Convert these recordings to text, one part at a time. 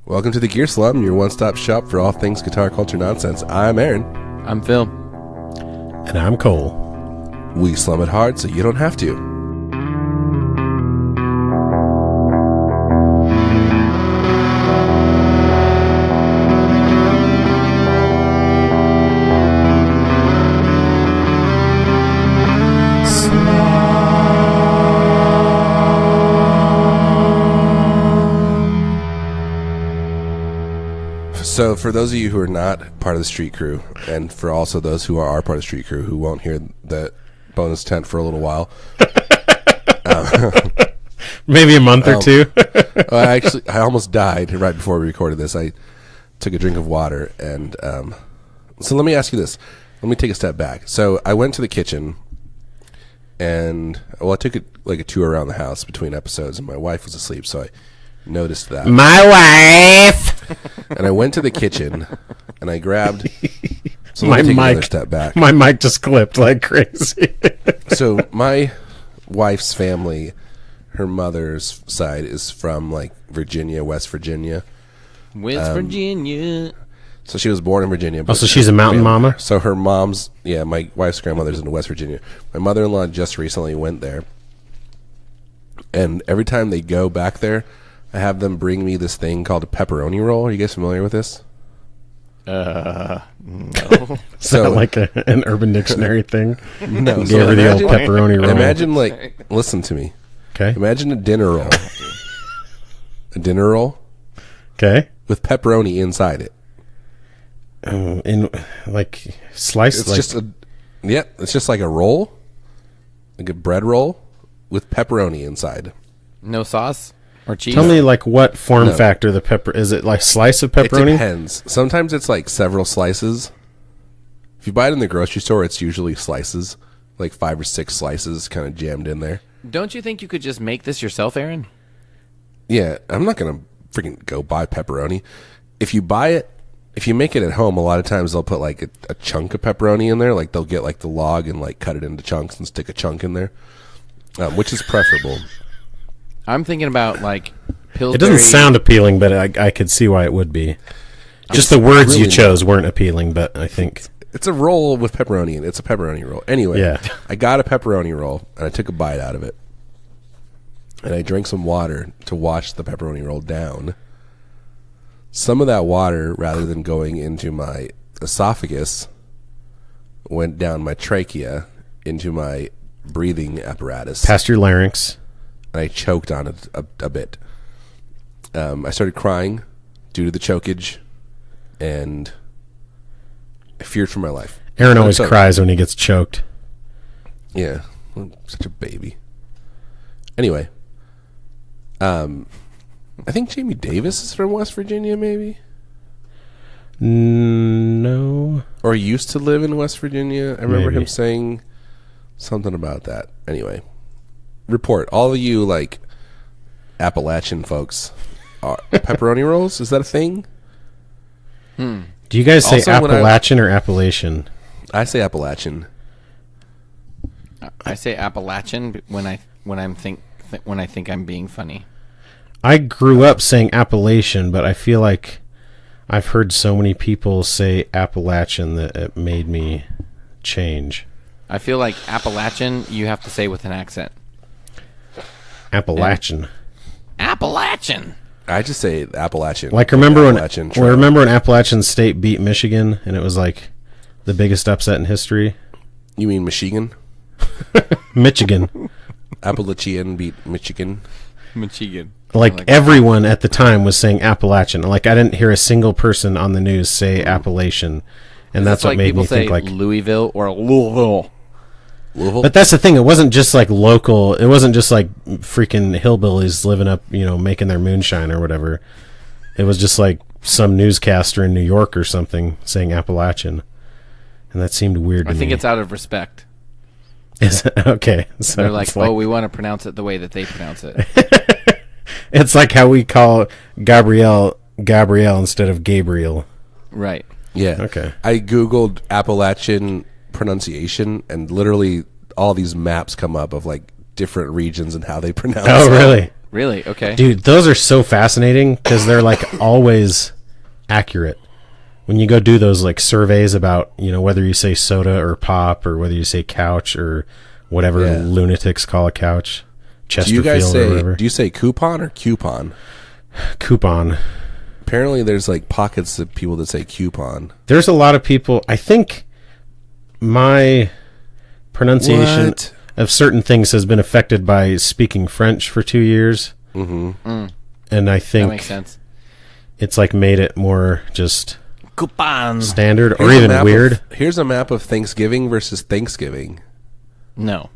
Welcome to the Gear Slum, your one-stop shop for all things guitar culture nonsense. I'm Aaron. I'm Phil. And I'm Cole. We slum it hard so you don't have to. So for those of you who are not part of the street crew, and for also those who are part of the street crew who won't hear that bonus tent for a little while, maybe a month or two. I almost died right before we recorded this. I took a drink of water, and so let me ask you this. Let me take a step back. So I went to the kitchen, and I took a tour around the house between episodes, and my wife was asleep, so I noticed that. My wife! And I went to the kitchen, and I grabbed... So my let me take mic, another step back. My mic just clipped like crazy. So my wife's family, her mother's side is from, like, Virginia, West Virginia. West Virginia. So she was born in Virginia. Oh, so she's a mountain mama? So her mom's... Yeah, my wife's grandmother's in West Virginia. My mother-in-law just recently went there. And every time they go back there... I have them bring me this thing called a pepperoni roll. Are you guys familiar with this? No. So like an Urban Dictionary thing? No. Gave her the old pepperoni roll. Imagine, like, listen to me. Okay. Imagine a dinner roll. A dinner roll. Okay. With pepperoni inside it. In like sliced. It's just like a roll, like a bread roll with pepperoni inside. No sauce or cheese? Tell me, like, what form factor the pepper is. It like slice of pepperoni? It depends. Sometimes it's like several slices. If you buy it in the grocery store, it's usually slices, like 5 or 6 slices, kind of jammed in there. Don't you think you could just make this yourself, Aaron? Yeah, I'm not gonna freaking go buy pepperoni. If you buy it, if you make it at home, a lot of times they'll put like a chunk of pepperoni in there. Like they'll get like the log and like cut it into chunks and stick a chunk in there, which is preferable. I'm thinking about, like, Pillsbury. It doesn't sound appealing, but I could see why it would be. Just the words really you chose weren't appealing, but I think... It's a roll with pepperoni in it. It's a pepperoni roll. Anyway, yeah. I got a pepperoni roll, and I took a bite out of it. And I drank some water to wash the pepperoni roll down. Some of that water, rather than going into my esophagus, went down my trachea into my breathing apparatus. Past your larynx. And I choked on it a bit. I started crying due to the chokage, and I feared for my life. Aaron always cries when he gets choked. Yeah, I'm such a baby. Anyway, I think Jamie Davis is from West Virginia, maybe? No. Or used to live in West Virginia. I remember him saying something about that. Anyway. Report, all of you, like, Appalachian folks, pepperoni rolls, is that a thing? Do you guys say also, Appalachian or Appalachian? I say Appalachian. I say Appalachian when I think I'm being funny. I grew up saying Appalachian, but I feel like I've heard so many people say Appalachian that it made me change. I feel like Appalachian you have to say with an accent. Appalachian. Appalachian. I just say Appalachian. Like, remember when Appalachian State beat Michigan, and it was like the biggest upset in history? You mean Michigan? Michigan. Appalachian beat Michigan. Michigan. Like everyone at the time was saying Appalachian. Like, I didn't hear a single person on the news say Appalachian, and that's what made me think like Louisville or Louisville. But that's the thing. It wasn't just like local. It wasn't just like freaking hillbillies living up, making their moonshine or whatever. It was just like some newscaster in New York or something saying Appalachian, and that seemed weird to me. I think it's out of respect. Is it? Okay. So they're like, we want to pronounce it the way that they pronounce it. It's like how we call Gabrielle instead of Gabriel. Right. Yeah. Okay. I Googled Appalachian pronunciation, and literally all these maps come up of like different regions and how they pronounce it. Oh, really? Really? Okay. Dude, those are so fascinating because they're like always accurate. When you go do those like surveys about, whether you say soda or pop or whether you say couch or whatever lunatics call a couch, Chesterfield or whatever. Do you say coupon or coupon? Coupon. Apparently there's like pockets of people that say coupon. There's a lot of people. I think my pronunciation of certain things has been affected by speaking French for 2 years. Mm-hmm. And I think that makes sense. It's like made it more just coupon standard or even weird. Here's a map of Thanksgiving versus Thanksgiving. No.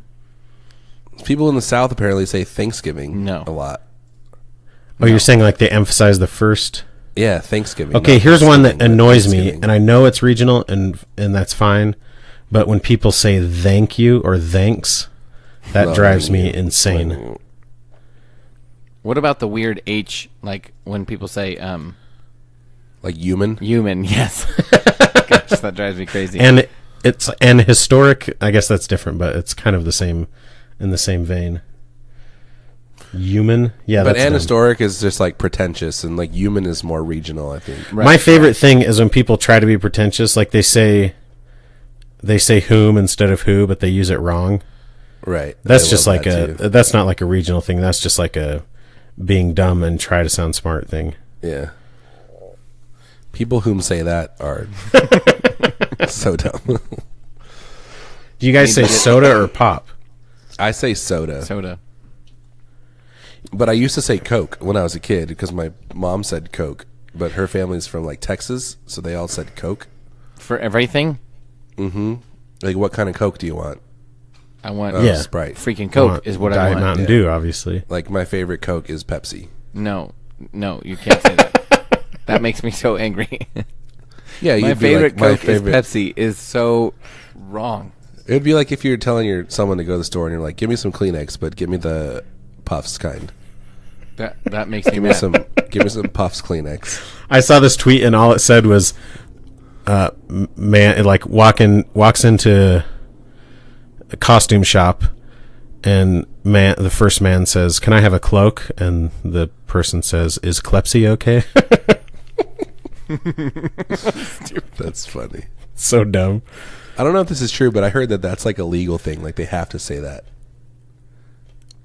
People in the South apparently say Thanksgiving a lot. Oh, you're saying like they emphasize the first? Yeah, Thanksgiving. Okay, here's one that annoys me, and I know it's regional, and that's fine. But when people say thank you or thanks, that drives me insane. What about the weird H, like when people say like human? Human, yes. Gosh, that drives me crazy. And it's historic, I guess that's different, but it's kind of the same in the same vein. Human, yeah. But historic is just like pretentious, and like human is more regional, I think. Right. My favorite thing is when people try to be pretentious, like they say whom instead of who, but they use it wrong. Right. That's just like that's not like a regional thing. That's just like a being dumb and try to sound smart thing. Yeah. People whom say that are so dumb. Do you guys say soda or pop? I say soda. Soda. But I used to say Coke when I was a kid because my mom said Coke, but her family's from like Texas, so they all said Coke. For everything? Mm-hmm. Like, what kind of Coke do you want? I want Sprite. Freaking Coke is what I want. Diet Mountain Dew, obviously. Like, my favorite Coke is Pepsi. No, you can't say that. That makes me so angry. Yeah, my favorite Coke is Pepsi is so wrong. It would be like if you're telling someone to go to the store and you're like, give me some Kleenex, but give me the Puffs kind. That makes me mad. Give me some Puffs Kleenex. I saw this tweet and all it said was, man, like walks into a costume shop, and the first man says, "Can I have a cloak?" And the person says, "Is Klepsy okay?" That's funny. So dumb. I don't know if this is true, but I heard that that's like a legal thing. Like they have to say that.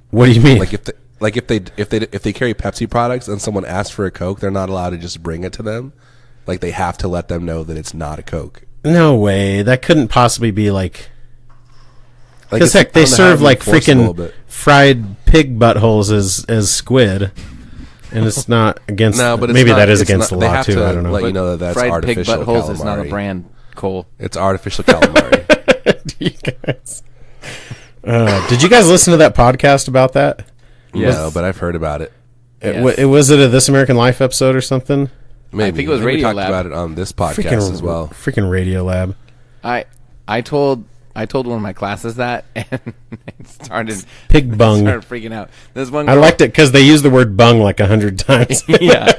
What do you mean? Like if they carry Pepsi products and someone asks for a Coke, they're not allowed to just bring it to them. Like they have to let them know that it's not a Coke. No way. That couldn't possibly be like. Because heck, they serve like freaking fried pig buttholes as squid, and it's not against. No, but maybe that is against the law too. I don't know. Let you know that's fried artificial pig buttholes calamari. is not a brand, Cole. It's artificial calamari. You guys. Did you guys listen to that podcast about that? Yes. No, but I've heard about it. Was it a This American Life episode or something? Maybe. I think it was Maybe Radio we talked Lab. about it on this podcast as well. Freaking Radio Lab. I told one of my classes that, and it started pig bung. Started freaking out. This one I liked it because they used the word bung like 100 times. Yeah.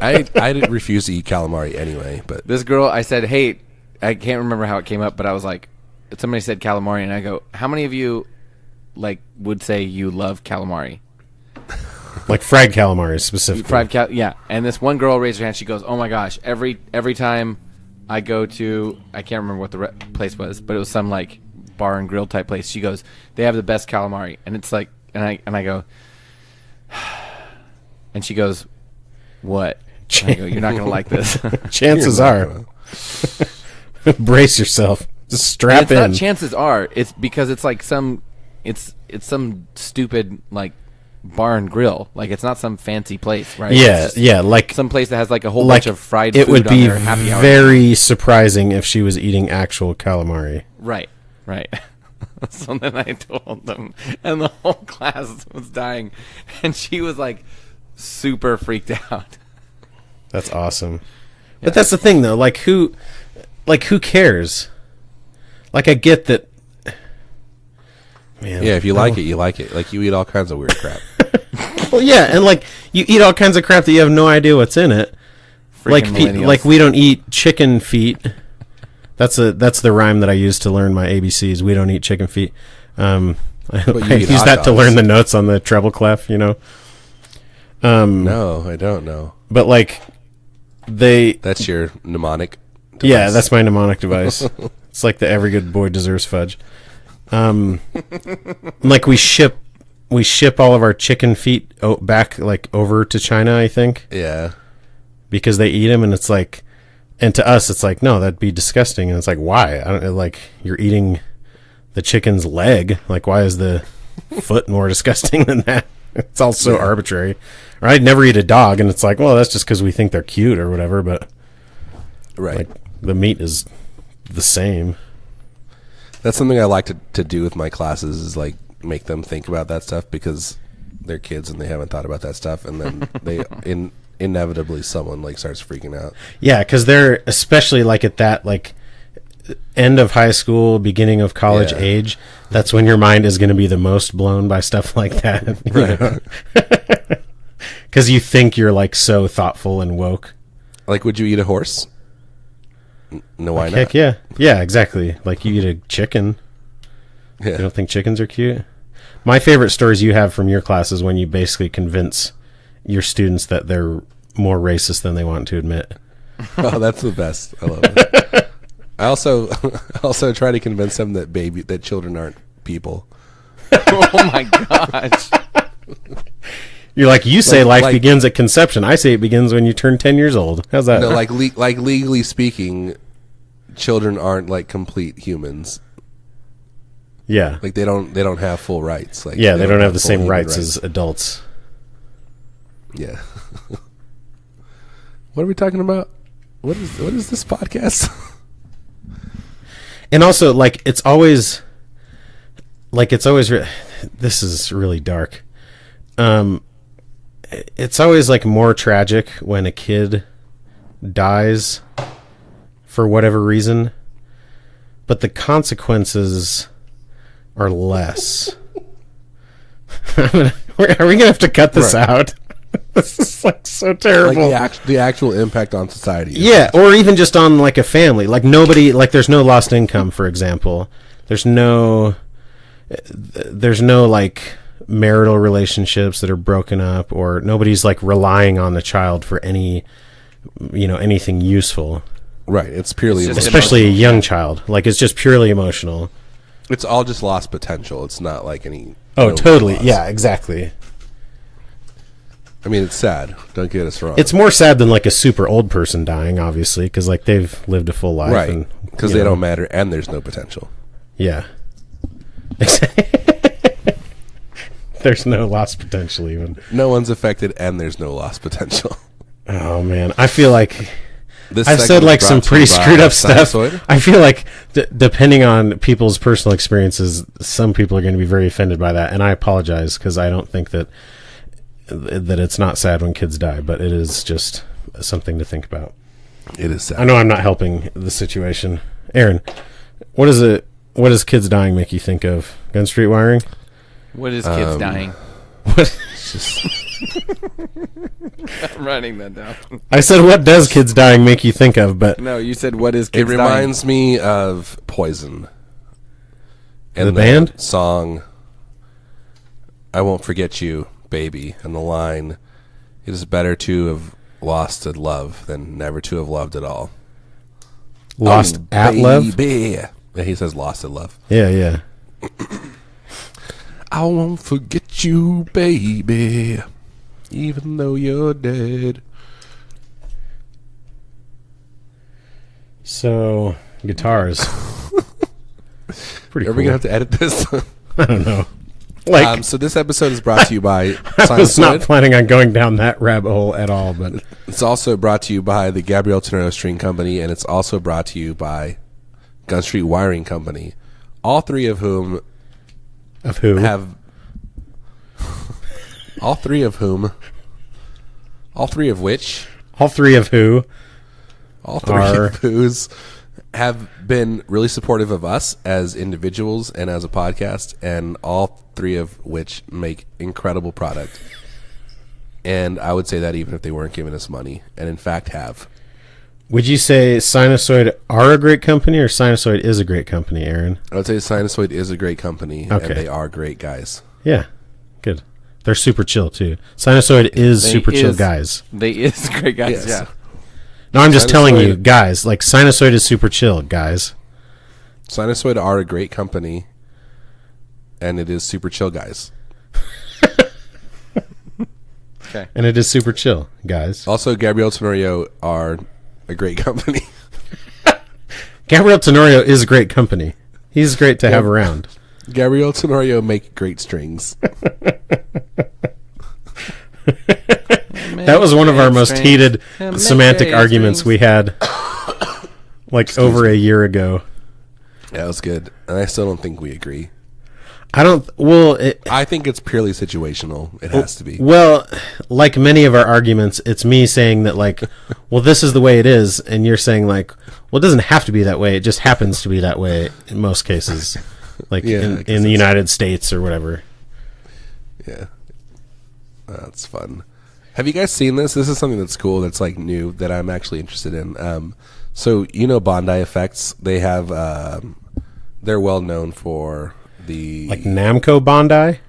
I didn't refuse to eat calamari anyway, but this girl, I said, "Hey," I can't remember how it came up, but I was like, somebody said calamari, and I go, "How many of you would say you love calamari?" Like fried calamari specifically. Yeah. And this one girl raised her hand. She goes, "Oh my gosh! Every time I go to, I can't remember what the place was, but it was some like bar and grill type place." She goes, "They have the best calamari," and it's like, and I go, and she goes, "What?" And I go, "You're not gonna like this." Chances are, brace yourself. Just strap it's in. Not chances are. It's because it's like it's some stupid like bar and grill. Like it's not some fancy place, right? Yeah, like some place that has like a whole bunch of fried it food would on be their happy hour. very surprising if she was eating actual calamari. Right. So then I told them, and the whole class was dying, and she was like super freaked out. That's awesome. But that's the thing though, like who cares? Like I get that. Man, yeah, if you like it, you like it. Like you eat all kinds of weird crap. Well, yeah, and like you eat all kinds of crap that you have no idea what's in it. Like we don't eat chicken feet. That's the rhyme that I use to learn my ABCs. We don't eat chicken feet. I use that to learn the notes on the treble clef. You know. No, I don't know. But like That's your mnemonic device. Yeah, that's my mnemonic device. It's like the every good boy deserves fudge. Like we ship all of our chicken feet back like over to China, I think. Yeah. Because they eat them, and it's like, and to us it's like, no, that'd be disgusting. And it's like, why? I don't like, you're eating the chicken's leg. Like, why is the foot more disgusting than that? It's all so arbitrary. Or I'd never eat a dog, and it's like, well, that's just because we think they're cute or whatever. But right, like, the meat is the same. That's something I like to do with my classes, is like make them think about that stuff, because they're kids and they haven't thought about that stuff, and then they inevitably someone like starts freaking out. Yeah, because they're especially like at that like end of high school, beginning of college age. That's when your mind is going to be the most blown by stuff like that. Right. Because you think you're like so thoughtful and woke. Like, would you eat a horse? No, why not? Heck yeah. Yeah, exactly. Like, you eat a chicken. Yeah. You don't think chickens are cute? My favorite stories you have from your class is when you basically convince your students that they're more racist than they want to admit. Oh, that's the best. I love it. I also try to convince them that children aren't people. Oh my gosh. You're like, you say life begins at conception. I say it begins when you turn 10 years old. How's that? No, like legally speaking, children aren't like complete humans. Yeah. Like they don't have full rights. Like yeah, they don't have the same rights as adults. Yeah. What are we talking about? What is this podcast? And also, like, it's always this is really dark. It's always like more tragic when a kid dies for whatever reason, but the consequences are less. Are we gonna have to cut this out? This is like so terrible. Like the actual impact on society. Yeah, or even just on like a family. Like nobody, like there's no lost income, for example. There's no like marital relationships that are broken up, or nobody's like relying on the child for any, anything useful. Right. It's purely especially emotional. A young child. Like it's just purely emotional. It's all just lost potential. It's not like any. Oh, totally. Loss. Yeah, exactly. I mean, it's sad. Don't get us wrong. It's more sad than like a super old person dying, obviously, because like they've lived a full life, right? Because they don't matter, and there's no potential. Yeah. There's no lost potential, even. No one's affected, and there's no lost potential. Oh man, I feel like I've said like some pretty screwed up stuff. I feel like depending on people's personal experiences, some people are going to be very offended by that, and I apologize because I don't think that it's not sad when kids die, but it is just something to think about. It is sad. I know I'm not helping the situation. Aaron, what does kids dying make you think of? Gun Street Wiring? What is kids dying? What? I'm writing that down. I said, what does kids dying make you think of? But no, you said, what is kids dying? It reminds me of Poison. And the band? Song, I Won't Forget You, Baby, and the line, it is better to have lost at love than never to have loved at all. Lost at love? Yeah, he says lost at love. Yeah. I won't forget you, baby, even though you're dead. So, guitars. Pretty cool. Are we going to have to edit this? I don't know. So this episode is brought to you by I was not planning on going down that rabbit hole at all, but it's also brought to you by the Gabrielle Tenero String Company, and it's also brought to you by Gun Street Wiring Company, all three of whom have all three of who have been really supportive of us as individuals and as a podcast, and all three of which make incredible product. And I would say that even if they weren't giving us money, and in fact have. Would you say Sinusoid are a great company, or Sinusoid is a great company, Aaron? I would say Sinusoid is a great company, okay. And they are great guys. Yeah, good. They're super chill too. Sinusoid is super chill guys. They is great guys. Yes. Yeah. No, I'm just telling you, guys. Like Sinusoid is super chill, guys. Sinusoid are a great company, and it is super chill, guys. Okay. And it is super chill, guys. Also, Gabriel Tenorio are a great company. Gabriel Tenorio is a great company. He's great to have around. Gabriel Tenorio make great strings. That was one of our most heated semantic arguments we had like over a year ago. Yeah, that was good. And I still don't think we agree. I think it's purely situational. It has to be. Well, like many of our arguments, it's me saying that, like, well, this is the way it is, and you're saying, like, well, it doesn't have to be that way. It just happens to be that way in most cases, like in the United States or whatever. Yeah. That's fun. Have you guys seen this? This is something that's cool, that's, like, new, that I'm actually interested in. So, Bondi Effects, they have, they're well known for... Like Namco Bondi?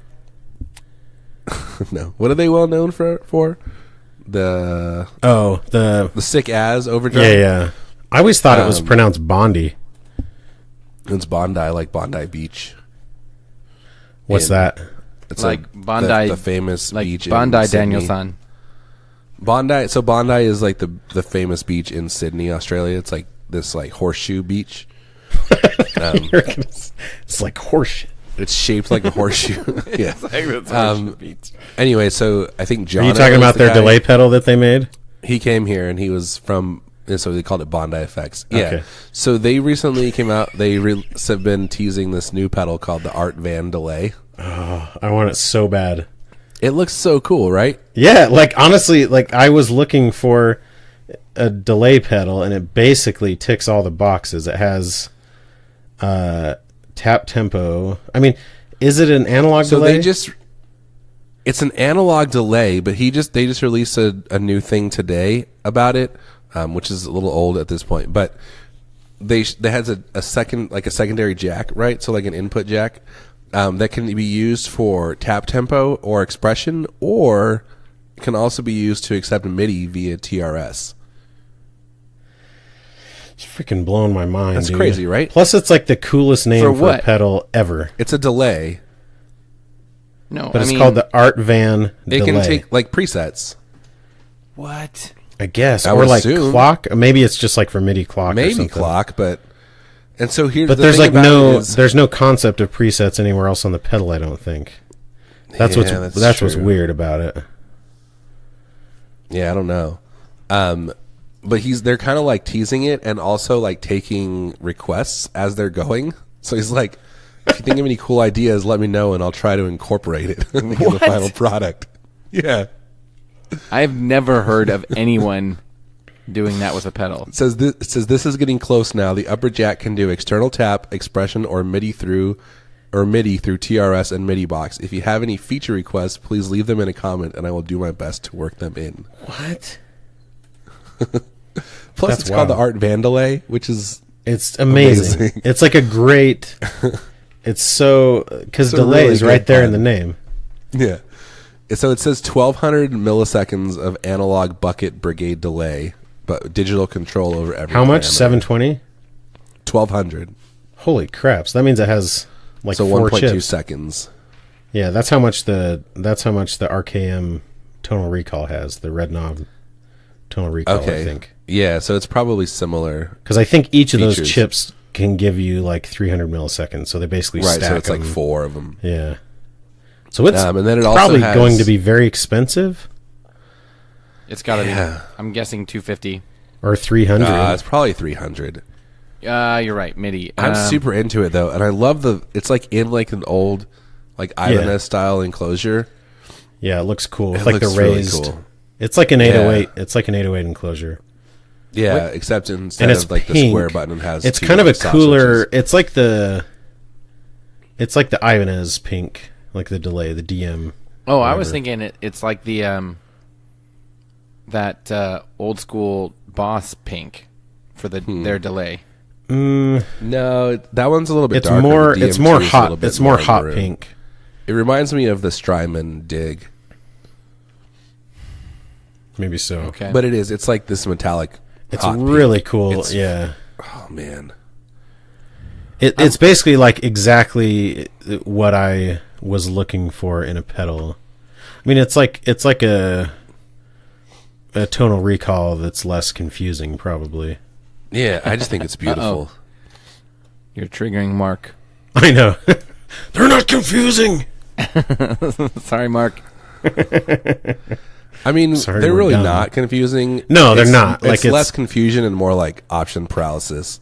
No. What are they well known for? The sick as overdrive? Yeah. I always thought it was pronounced Bondi. It's Bondi, like Bondi Beach. What's that? It's like Bondi, the famous like beach Bondi in Sydney. Danielson. Bondi is like the famous beach in Sydney, Australia. It's like this like horseshoe beach. It's like horseshit. It's shaped like a horseshoe. Yeah. It's like this horseshoe beach. Anyway, so I think John. Are you talking about their delay pedal that they made? He came here and he was from. So they called it Bondi Effects. Yeah. Okay. So they recently came out. They have been teasing this new pedal called the Art Van Delay. Oh, I want it so bad. It looks so cool, right? Yeah, like honestly, like I was looking for a delay pedal, and it basically ticks all the boxes. It has tap tempo. I mean, is it an analog delay? It's an analog delay, but they just released a new thing today about it, which is a little old at this point. But they has a secondary jack, right? So like an input jack that can be used for tap tempo or expression, or can also be used to accept MIDI via TRS. It's freaking blowing my mind. That's dude. crazy, right? Plus, it's like the coolest name for a pedal ever. It's a delay. No, but it's called the Art Van Delay. It can take like presets. What? I guess, I or would like assume. Clock. Maybe it's just like for MIDI clock. Maybe or something. clock, but so here's. But there's like there's no concept of presets anywhere else on the pedal. I don't think. That's what's weird about it. Yeah, I don't know. But they're kind of like teasing it and also like taking requests as they're going. So he's like, if you think of any cool ideas, let me know and I'll try to incorporate it in the final product. Yeah. I've never heard of anyone doing that with a pedal. It says this is getting close now. The upper jack can do external tap, expression, or MIDI through TRS and MIDI box. If you have any feature requests, please leave them in a comment and I will do my best to work them in. What? Plus, it's called the Art Van Delay, which is amazing. It's like a great. It's so because delay is right there in the name. Yeah. So it says 1,200 milliseconds of analog bucket brigade delay, but digital control over every. How much? 720. 1,200. Holy crap! So that means it has like 4 1.2 chips. seconds. Yeah, that's how much the RKM tonal recall has. The red knob tonal recall. Okay. I think. Yeah, so it's probably similar. Because I think each of those chips can give you like 300 milliseconds. So they basically stack so it's them. like 4 of them. Yeah. So it's and then it probably also going to be very expensive. It's got to be. I'm guessing 250 or 300. It's probably 300. You're right, MIDI. I'm super into it though, and I love it's like in like an old like Ibanez style enclosure. Yeah, it looks cool. It's like the raised. Really cool. It's like an 808. It's like an 808 enclosure. Yeah, except instead of like pink. the square button, it has. It's kind of a cooler. It's like the Ibanez pink, like the delay, the DM. Oh, whatever. I was thinking it's like the that old school Boss pink for their delay. No, that one's a little bit darker. It's more hot. It's more hot pink. It reminds me of the Strymon dig. Maybe so. Okay. But it is. It's like this metallic. It's hot really pink. cool. It's- Yeah. Oh, man. It's basically like exactly what I was looking for in a pedal. I mean, it's like a tonal recall that's less confusing, probably. Yeah, I just think it's beautiful. You're triggering Mark. I know. They're not confusing. Sorry, Mark. I mean, Sorry, they're we're really done. not confusing. No, they're not. Like, It's less confusion and more like option paralysis.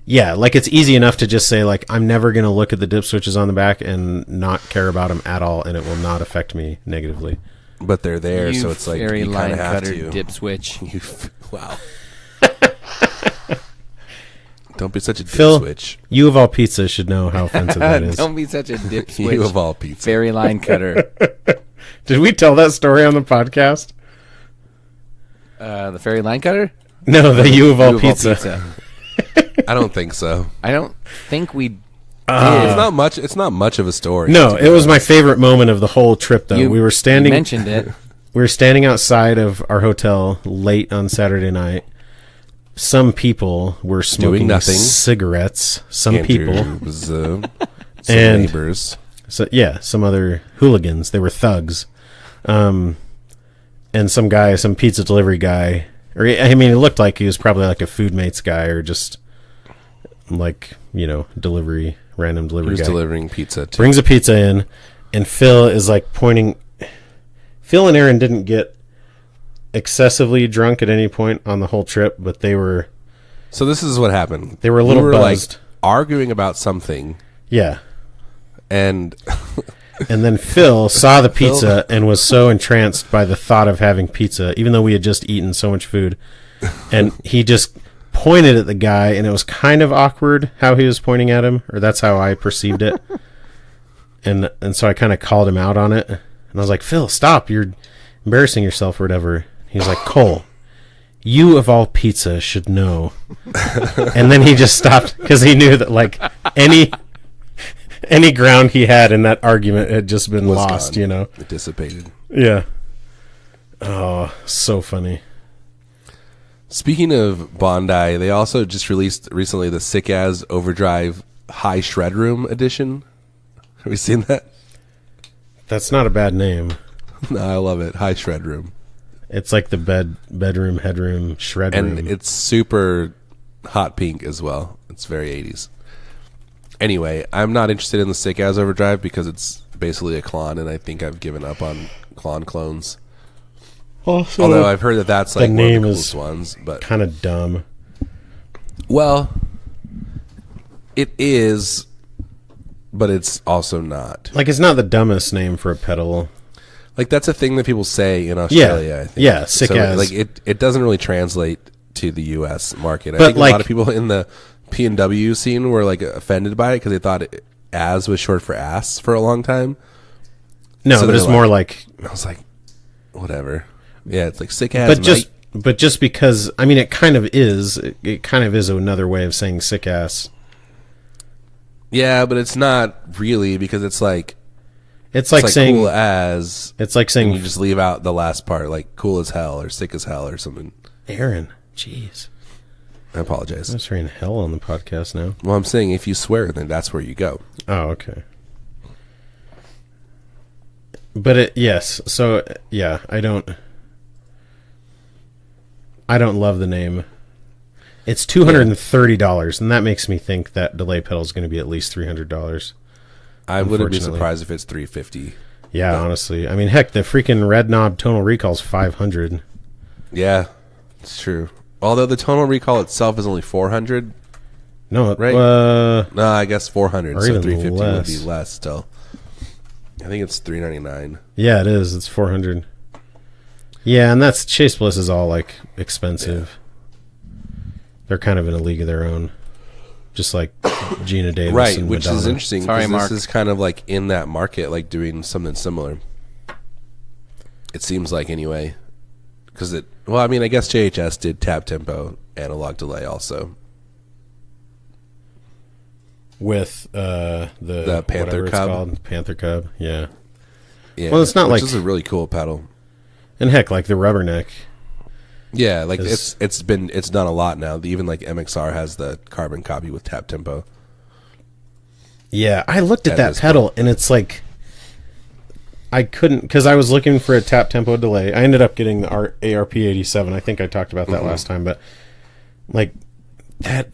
Yeah, like it's easy enough to just say, like, I'm never going to look at the dip switches on the back and not care about them at all, and it will not affect me negatively. But they're there, You so it's like fairy you kind line of have cutter to. dip switch. Wow. Don't be such a dip Phil, switch. U of all pizza should know how offensive that is. Don't be such a dip switch. You of all pizza. Fairy line cutter. Did we tell that story on the podcast? The fairy line cutter? No, the U of all U of pizza. I don't think so. I don't think we It's not much. It's not much of a story. No, to be it was my honest. favorite moment of the whole trip, though. You we were standing. mentioned it. We were standing outside of our hotel late on Saturday night. Some people were smoking nothing. cigarettes. Some Andrew people, was some And- neighbors. so yeah, some other hooligans. They were thugs, and some pizza delivery guy. Or I mean, it looked like he was probably like a Food Mates guy, or just like random He delivery was guy. delivering pizza too. Brings a pizza in, and Phil is like pointing. Phil and Aaron didn't get excessively drunk at any point on the whole trip, but they were. So this is what happened. They were a little we were buzzed. like arguing about something, Yeah. and And then Phil saw the pizza and was so entranced by the thought of having pizza, even though we had just eaten so much food. And he just pointed at the guy, and it was kind of awkward how he was pointing at him, or that's how I perceived it. And so I kind of called him out on it. And I was like, Phil, stop. You're embarrassing yourself or whatever. He was like, Cole, you of all pizza should know. And then he just stopped because he knew that like any ground he had in that argument had just been was lost, gone. you know? It dissipated. Yeah. Oh, so funny. Speaking of Bondi, they also just released recently the Sick As Overdrive High Shred Room edition. Have you seen that? That's not a bad name. No, I love it. High Shred Room. It's like the bedroom, headroom, shred And room. it's super hot pink as well. It's very 80s. Anyway, I'm not interested in the Sick As Overdrive because it's basically a clone, and I think I've given up on clones. Also, Although I've heard that that's like the one of name the is coolest ones. But kind of dumb. well, it is, but it's also not. Like, it's not the dumbest name for a pedal. Like that's a thing that people say in Australia. I think. Yeah, Sick so, As. Like it doesn't really translate to the U.S. market. I But, think a like- lot of people in the P&W scene were like offended by it because they thought "as" was short for ass for a long time. No, So but it's they're more like. I was like, whatever. Yeah, it's like sick ass. But just because, I mean, it kind of is. It kind of is another way of saying sick ass. Yeah, but it's not really because it's like It's like saying cool as. it's like And saying you just leave out the last part, like cool as hell or sick as hell or something. Aaron. Jeez, I apologize. I'm saying hell on the podcast now. Well, I'm saying if you swear, then that's where you go. Oh, okay. But yes, so yeah, I don't love the name. It's $230, and that makes me think that delay pedal is going to be at least $300. I wouldn't be Unfortunately. surprised if it's $350. Yeah, honestly, I mean, heck, the freaking red knob tonal recall's $500. Yeah, it's true. Although the tonal recall itself is only $400. No, Right. right? No, I guess 400. Or So even 350 would less. be less still. I think it's $399. Yeah, it is. It's $400. Yeah, and that's Chase Bliss is all like expensive. They're kind of in a league of their own, just like Gina Davis, Right, and which Madonna. is interesting Sorry, because Mark. this is kind of like in that market, like doing something similar. It seems like anyway, because it. Well, I mean, I guess JHS did tap tempo analog delay also. with the Panther whatever Cub. it's called, Panther Cub. Yeah. Yeah. Well, it's not which like is a really cool pedal. and heck, like the Rubberneck. Yeah, like it's done a lot now. Even like MXR has the carbon copy with tap tempo. Yeah, I looked at that pedal and it's like I couldn't because I was looking for a tap tempo delay. I ended up getting the ARP87. I think I talked about that last time, but like that,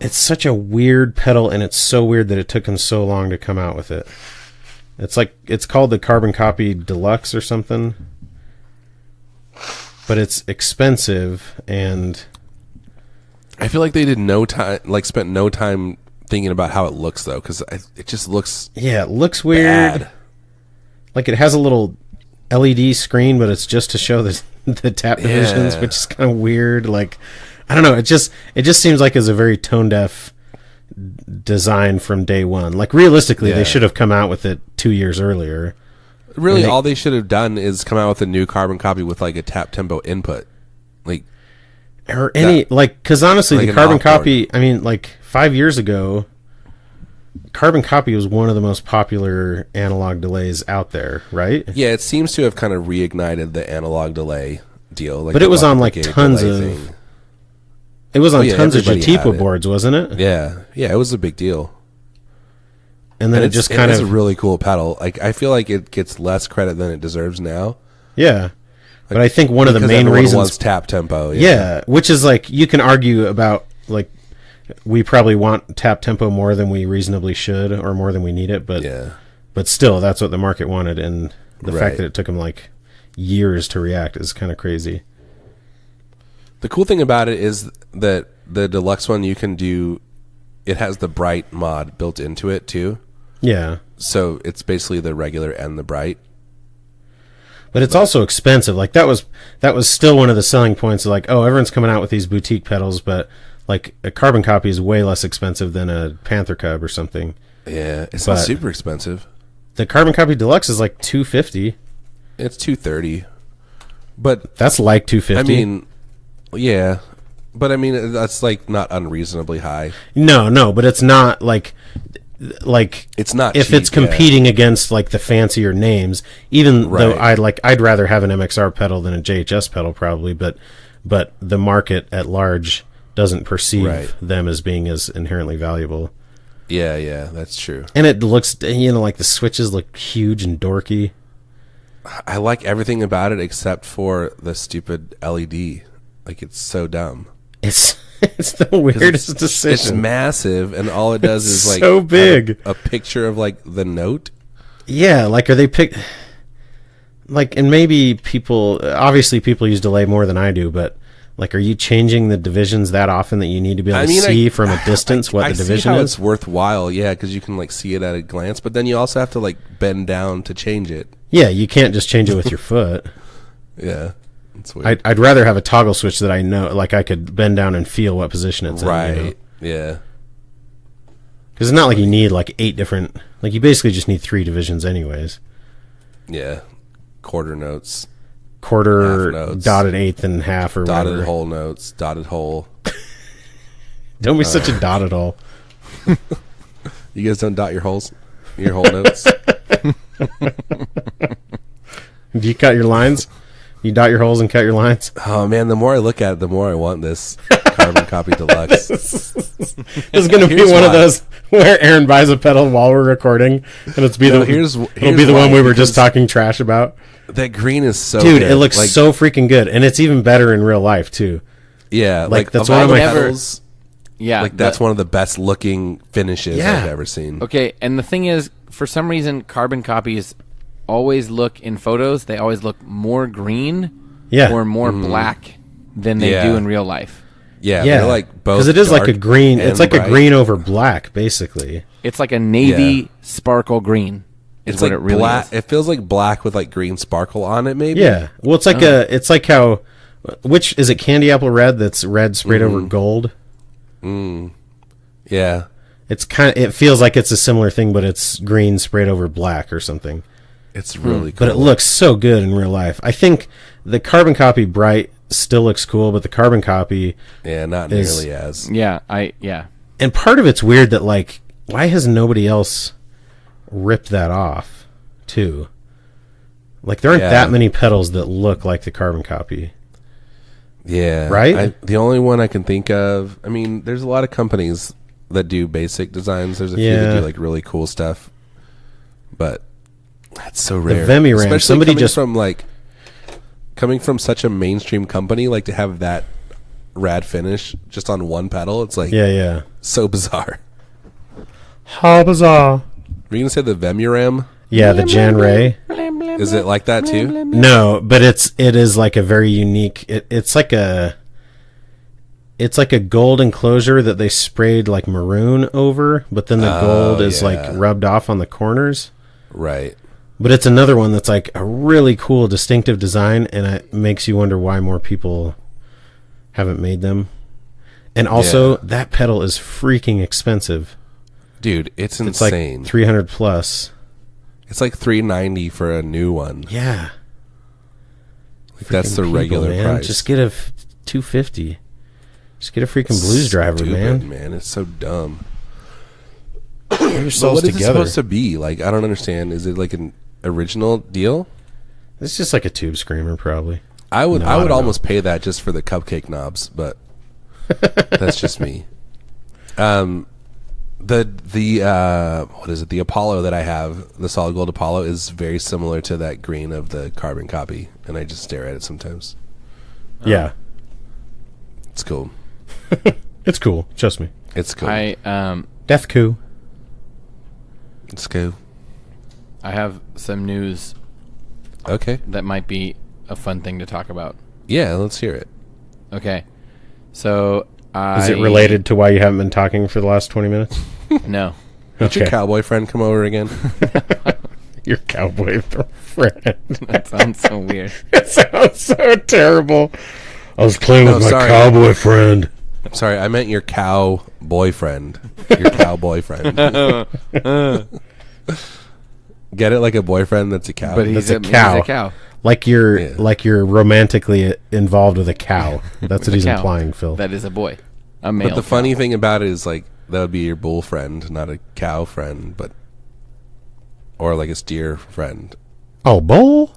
it's such a weird pedal, and it's so weird that it took them so long to come out with it. It's called the Carbon Copy Deluxe or something, but it's expensive, and I feel like they did spent no time thinking about how it looks though, because it just looks it looks weird. bad. Like it has a little LED screen, but it's just to show the tap divisions, which is kind of weird. Like I don't know, it just seems like it's a very tone deaf design from day one. Like realistically, they should have come out with it 2 years earlier. Really, all they should have done is come out with a new carbon copy with like a tap tempo input, like or any because honestly, like the carbon copy. I mean, like 5 years ago, carbon copy was one of the most popular analog delays out there, right? Yeah, it seems to have kind of reignited the analog delay deal. Like but it was on like tons of. Thing. It was on tons of Jatipa boards, wasn't it? Yeah, it was a big deal. And then it just kind of a really cool pedal. Like I feel like it gets less credit than it deserves now. Yeah, but I think one of the main reasons wants tap tempo. Yeah, which is like you can argue about like we probably want tap tempo more than we reasonably should or more than we need it, but still that's what the market wanted, and the fact that it took them like years to react is kind of crazy. The cool thing about it is that the deluxe one you can do, it has the bright mod built into it too. Yeah. So it's basically the regular and the bright. But it's also expensive. Like that was still one of the selling points of like, oh, everyone's coming out with these boutique pedals, but like a carbon copy is way less expensive than a Panther Cub or something. Yeah, it's not super expensive. The carbon copy deluxe is like $250. It's $230. But that's like $250. I mean, yeah. But I mean that's like not unreasonably high. No, but it's not like it's not if cheap, it's competing against like the fancier names, even though I'd rather have an MXR pedal than a JHS pedal probably, but the market at large doesn't perceive them as being as inherently valuable. Yeah, that's true. And it looks, like the switches look huge and dorky. I like everything about it except for the stupid LED. Like it's so dumb. It's the weirdest decision. It's massive, and all it does is like so big. A picture of like the note. Yeah, like are they and maybe obviously people use delay more than I do, but like are you changing the divisions that often that you need to be able to see from a distance what the division is? It's worthwhile, yeah, because you can like see it at a glance, but then you also have to like bend down to change it. Yeah, you can't just change it with your foot. Yeah. It's weird. I'd rather have a toggle switch that I know, like I could bend down and feel what position it's in. Right. Yeah. Because it's not like you need like 8 different. Like you basically just need 3 divisions, anyways. Yeah. Quarter notes. Quarter, notes, dotted eighth, and half, or dotted whatever. whole notes. Dotted whole. Don't be such a dotted hole. You guys don't dot your holes. Your whole notes. Do you cut your lines? You dot your holes and cut your lines? Oh man, the more I look at it, the more I want this carbon copy deluxe. It's going to be one of those where Aaron buys a pedal while we're recording, and it'll be the one we were just talking trash about. That green is so dude. good. It looks so freaking good, and it's even better in real life too. Yeah, like that's one of my pedals. Yeah, like that's one of the best looking finishes I've ever seen. Okay, and the thing is, for some reason, carbon copies always look in photos. They always look more green, or more black than they do in real life. Yeah, they're like both because it is like a green. It's like bright. A green over black, basically. It's like a navy sparkle green. It's like really black. Is. It feels like black with like green sparkle on it. Maybe. Yeah. Well, it's like it's like how. Which is it? Candy apple red. That's red sprayed over gold. Yeah. It's kind of. It feels like it's a similar thing, but it's green sprayed over black or something. It's really cool. But it looks so good in real life. I think the carbon copy bright still looks cool, but the carbon copy not nearly as. Yeah, And part of it's weird that, like, why has nobody else ripped that off, too? Like, there aren't that many pedals that look like the carbon copy. Yeah. Right? The only one I can think of, I mean, there's a lot of companies that do basic designs. There's a few that do, like, really cool stuff. But that's so rare. The Vemiram, especially somebody coming just... from, like, coming from such a mainstream company, like, to have that rad finish just on one pedal, it's like... Yeah. So bizarre. How bizarre. Were you going to say the Vemiram? Yeah, the Jan Ray. Is it like that too? No, but it is like a very unique. It's like a gold enclosure that they sprayed like maroon over, but then the gold is like rubbed off on the corners. Right. But it's another one that's like a really cool, distinctive design, and it makes you wonder why more people haven't made them. And also, that pedal is freaking expensive. Dude, it's It's insane. like $300 plus. It's like $390 for a new one. Yeah. Like that's the regular price. Just get a $250. Just get a freaking blues driver, man. It's so dumb. Get yourselves what is it together. supposed to be? Like, I don't understand. Is it like an original deal? It's just like a tube screamer, probably. I would almost pay that just for the cupcake knobs, but that's just me. The what is it? The Apollo that I have, the solid gold Apollo, is very similar to that green of the carbon copy, and I just stare at it sometimes. Yeah, it's cool. It's cool. Trust me. It's cool. Death coup. It's cool. I have some news. Okay. That might be a fun thing to talk about. Yeah, let's hear it. Okay. So is it related to why you haven't been talking for the last 20 minutes? No. Did your cowboy friend come over again? Your cowboy friend. That sounds so weird. It sounds so terrible. I was playing with my cowboy friend. Sorry, I meant your cow boyfriend. Your cow boyfriend. Get it? Like a boyfriend that's a cow. But he's a cow. He's a cow. Like you're romantically involved with a cow. That's what he's implying, Phil. That is a boy. A male. But the funny thing about it is, like, that would be your bull friend, not a cow friend, but or like a steer friend. Oh, bull?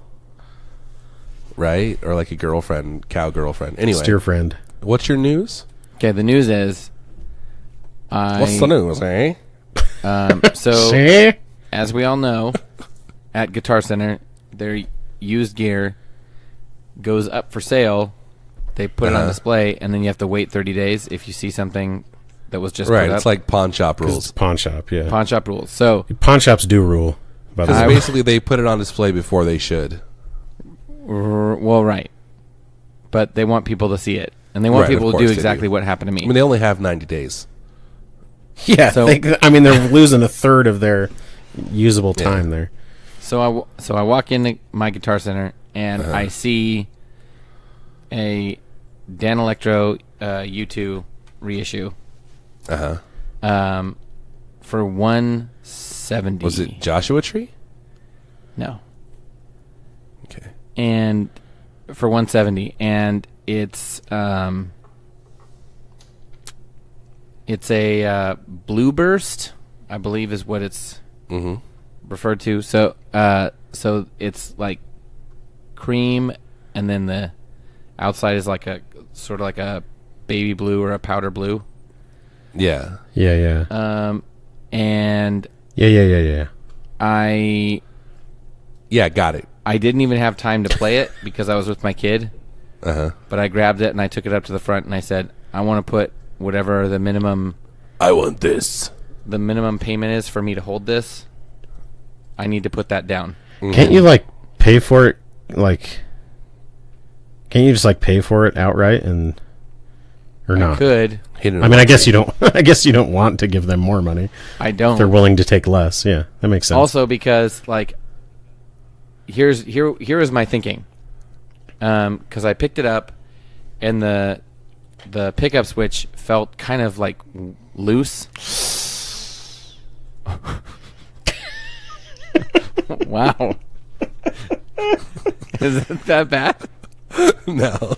Right? Or like a girlfriend, cow girlfriend. Anyway. Steer friend. What's your news? Okay, the news is what's the news, eh? So as we all know, at Guitar Center, their used gear goes up for sale. They put it on display, and then you have to wait 30 days if you see something that was just right. put up. It's like pawn shop rules. It's pawn shop, yeah. Pawn shop rules. So pawn shops do rule. Because basically they put it on display before they should. Well, right. But they want people to see it, and they want people to do exactly what happened to me. I mean, they only have 90 days. Yeah, so they're losing a third of their usable time there. So I walk into my Guitar Center and I see a Dan Electro U2 reissue. For $170. Was it Joshua Tree? No. Okay. And for $170, and it's a Blue Burst, I believe is what it's referred to. So so it's like cream, and then the outside is like a sort of like a baby blue or a powder blue. Yeah. And Yeah. Got it. I didn't even have time to play it because I was with my kid. But I grabbed it and I took it up to the front and I said, I want to put whatever the minimum. I want this. The minimum payment is for me to hold this. I need to put that down. Can't you like pay for it? Like, can't you just like pay for it outright or not? I could. I mean, I guess you don't. I guess you don't want to give them more money. I don't. If they're willing to take less. Yeah, that makes sense. Also, because like, here is my thinking. Because I picked it up, and the pickup switch felt kind of like loose. Wow. Is it that bad? No.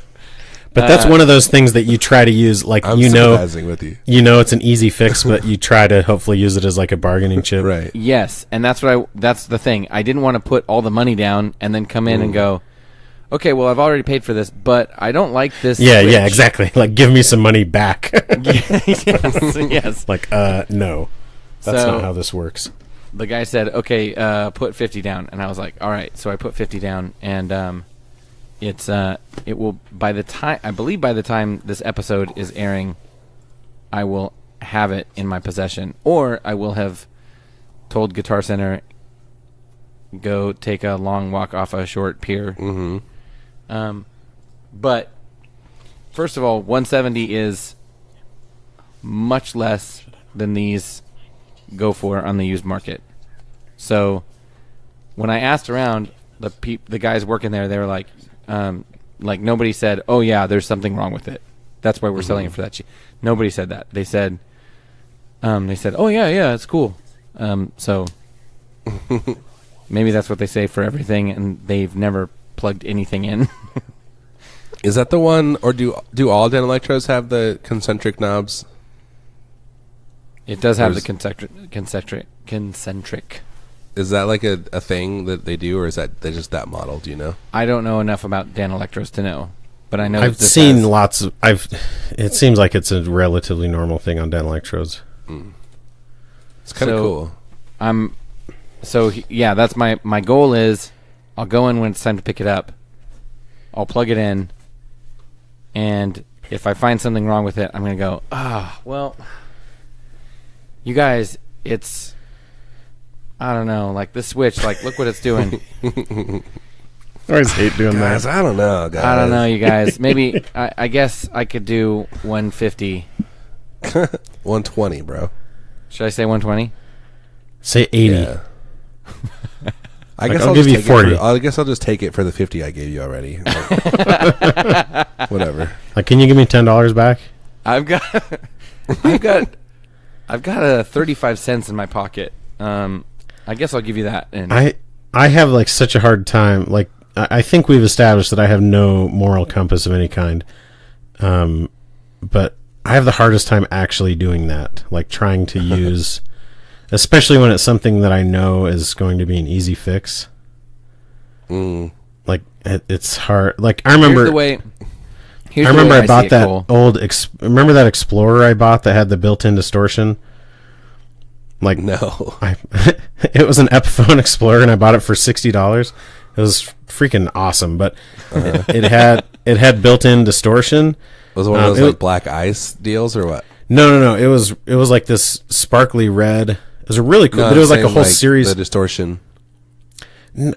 But that's one of those things that you try to use, like, I'm sympathizing with you. You know it's an easy fix, but you try to hopefully use it as like a bargaining chip. Right. Yes, and that's the thing. I didn't want to put all the money down and then come in and go, okay, well, I've already paid for this, but I don't like this. Yeah, Switch. yeah, exactly. Like, give me some money back. yes. Like, no. That's not how this works. The guy said, okay, put 50 down. And I was like, all right. So I put 50 down, and it will, by the time this episode is airing, I will have it in my possession, or I will have told Guitar Center, go take a long walk off a short pier. Mm-hmm. But first of all, 170 is much less than these go for on the used market. So when I asked around, the guys working there, they were like nobody said, oh yeah, there's something wrong with it, that's why we're selling it for that cheap. Nobody said that. They said oh yeah, it's cool. So maybe that's what they say for everything, and they've never plugged anything in. Is that the one, or do all Den Electros have the concentric knobs? It does have the concentric. Is that like a thing that they do, or is that just that model? Do you know? I don't know enough about Dan Electros to know, but I know I've seen lots of. It seems like it's a relatively normal thing on Dan Electros. It's kind of cool. That's my goal is, I'll go in when it's time to pick it up. I'll plug it in, and if I find something wrong with it, I'm gonna go, well, you guys, it's, I don't know, like this switch, like look what it's doing. I always hate doing guys, that. I don't know, guys. I don't know, you guys. Maybe I guess I could do 150. 120, bro. Should I say 120? Say 80. Yeah. I guess I'll give you 40. I guess I'll just take it for the 50 I gave you already. Like, whatever. Like, can you give me $10 back? I've got a 35 cents in my pocket. I guess I'll give you that. And I have like such a hard time. Like, I think we've established that I have no moral compass of any kind. But I have the hardest time actually doing that. Like, trying to use, especially when it's something that I know is going to be an easy fix. Like, it's hard. Like, I remember. I bought that old. Remember that Explorer I bought that had the built-in distortion? Like, no. It was an Epiphone Explorer, and I bought it for $60. It was freaking awesome, but it had built-in distortion. Was it one of those like black ice deals or what? No. It was like this sparkly red. It was a really cool. But it was like a whole series. The distortion. It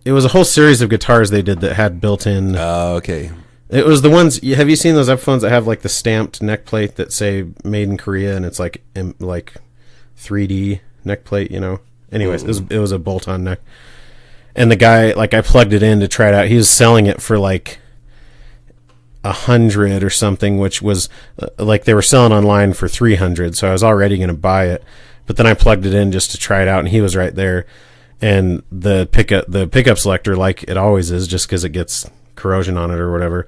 was a whole series of guitars they did that had built-in. Oh, okay. It was the ones. Have you seen those Epiphones that have like the stamped neck plate that say "Made in Korea" and it's like 3D neck plate? You know. Anyways, it was a bolt-on neck, and the guy, like, I plugged it in to try it out. He was selling it for like $100 or something, which was like they were selling online for $300. So I was already going to buy it, but then I plugged it in just to try it out, and he was right there. And the pickup selector, like it always is, just because it gets corrosion on it or whatever,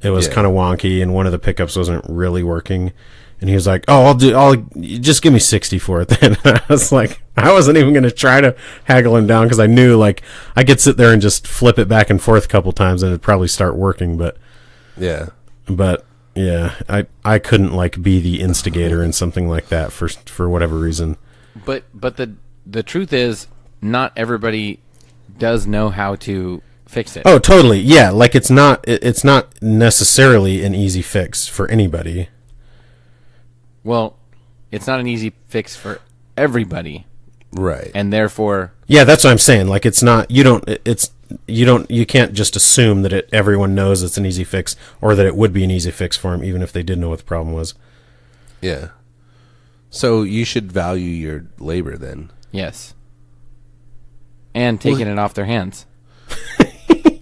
it was kind of wonky, and one of the pickups wasn't really working. And he was like, "Oh, I'll just give me 60 for it." Then I was like, I wasn't even going to try to haggle him down because I knew like I could sit there and just flip it back and forth a couple times and it'd probably start working. But yeah, I couldn't like be the instigator in something like that for whatever reason. But the truth is, not everybody does know how to fix it. Oh, totally. Yeah, like it's not necessarily an easy fix for anybody. Well, it's not an easy fix for everybody. Right. And therefore, yeah, that's what I'm saying. Like, it's not, you can't just assume that everyone knows it's an easy fix, or that it would be an easy fix for them even if they did know what the problem was. Yeah. So you should value your labor then. Yes. And taking it off their hands.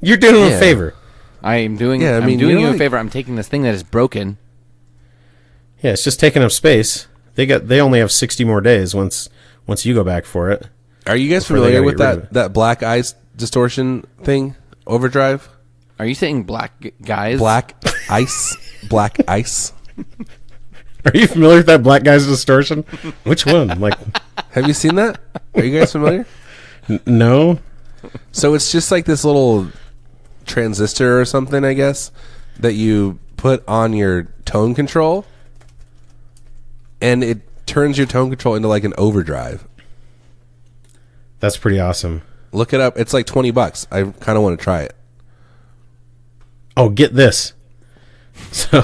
You're doing them a favor. I'm doing you a favor. I'm taking this thing that is broken. Yeah, it's just taking up space. They only have 60 more days once you go back for it. Are you guys familiar with that black ice distortion thing, overdrive? Are you saying guys? Black ice. Black ice. Are you familiar with that Black Guy's Distortion? Which one? Like, have you seen that? Are you guys familiar? No. So it's just like this little transistor or something, I guess, that you put on your tone control, and it turns your tone control into like an overdrive. That's pretty awesome. Look it up. It's like $20. I kind of want to try it. Oh, get this. So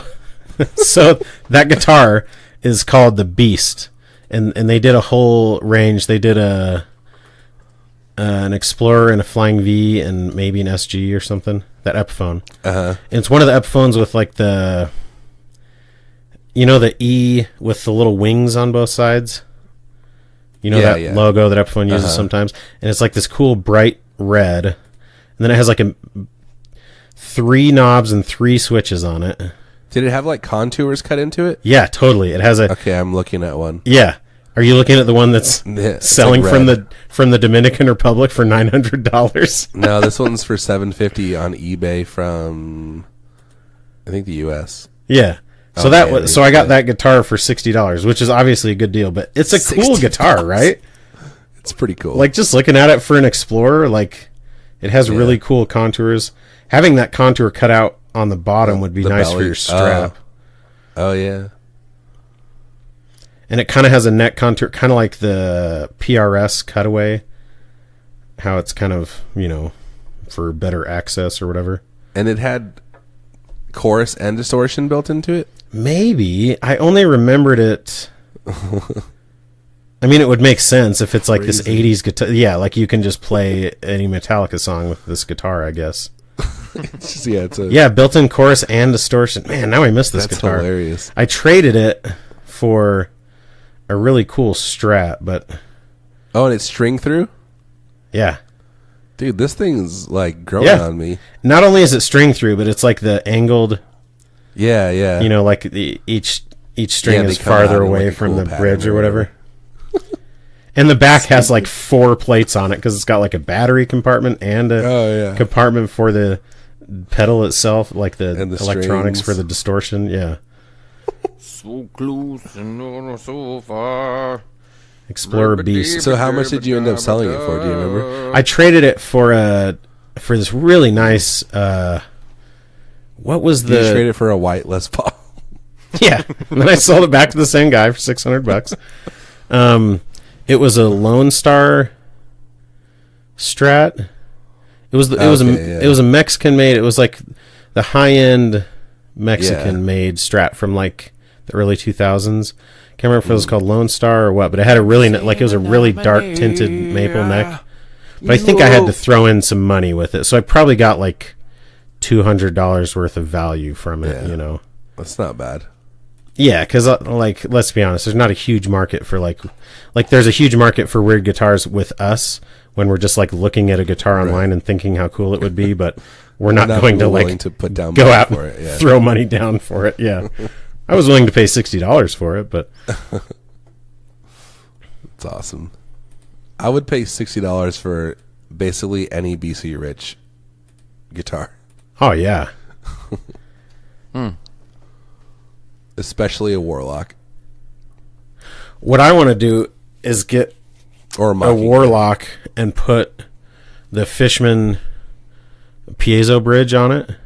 that guitar is called the Beast, and they did a whole range. They did an Explorer and a Flying V and maybe an SG or something. That Epiphone. And it's one of the Epiphones with like the E with the little wings on both sides. That logo that Epiphone uses sometimes, and it's like this cool bright red, and then it has like 3 knobs and 3 switches on it. Did it have like contours cut into it? Yeah, totally. It has a. Okay, I'm looking at one. Yeah, are you looking at the one that's selling like from the Dominican Republic for $900? No, this one's for $750 on eBay from, I think, the U.S. Yeah. So I got that guitar for $60, which is obviously a good deal, but it's a cool guitar, right? It's pretty cool. Like, just looking at it for an Explorer, like, it has really cool contours. Having that contour cut out on the bottom would be nice belly for your strap. Oh, yeah. And it kind of has a neck contour, kind of like the PRS cutaway. How it's kind of, for better access or whatever. And it had chorus and distortion built into it? Maybe. I only remembered it. I mean, it would make sense if it's like this 80s guitar. Yeah, like you can just play any Metallica song with this guitar, I guess. Built-in chorus and distortion. Man, now I miss this guitar. That's hilarious. I traded it for a really cool Strat, but... Oh, and it's string through? Yeah. Dude, this thing's like growing on me. Not only is it string through, but it's like the angled... Yeah, yeah. Like each string is farther away like from the bridge or whatever. And the back has like 4 plates on it because it's got like a battery compartment and a compartment for the pedal itself, like the electronics strings for the distortion. Yeah. So close and so far. Explorer Beast. So how much did you end up selling it for? Do you remember? I traded it for this really nice. What was the? You traded it for a white Les Paul. Yeah, and then I sold it back to the same guy for $600. It was a Lone Star Strat. It was a Mexican made. It was like the high end Mexican made Strat from like the early 2000s. Can't remember if it was called Lone Star or what, but it had a really it was a really dark tinted maple neck. But I think I had to throw in some money with it, so I probably got like $200 worth of value from it. That's not bad. Yeah, because like, let's be honest, there's not a huge market for like there's a huge market for weird guitars with us when we're just like looking at a guitar online and thinking how cool it would be, but we're not going to like to put down go out and throw money down for it. Yeah, I was willing to pay $60 for it, but it's awesome. I would pay $60 for basically any BC Rich guitar. Oh yeah. Especially a Warlock. What I want to do is get a Warlock and put the Fishman piezo bridge on it,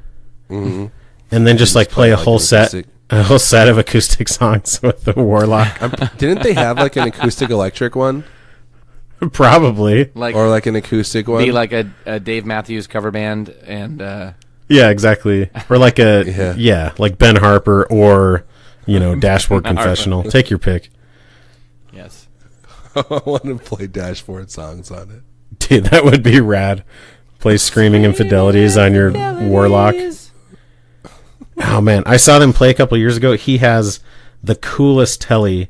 and then just like play a whole set of acoustic songs with the Warlock. Didn't they have like an acoustic electric one? Probably, or like an acoustic one. Be like a Dave Matthews cover band and. Yeah, exactly. Or like like Ben Harper or. Dashboard Confessional. Take your pick. Yes. I want to play Dashboard songs on it. Dude, that would be rad. Play Screaming Infidelities on your Warlock. Oh, man. I saw them play a couple years ago. He has the coolest telly.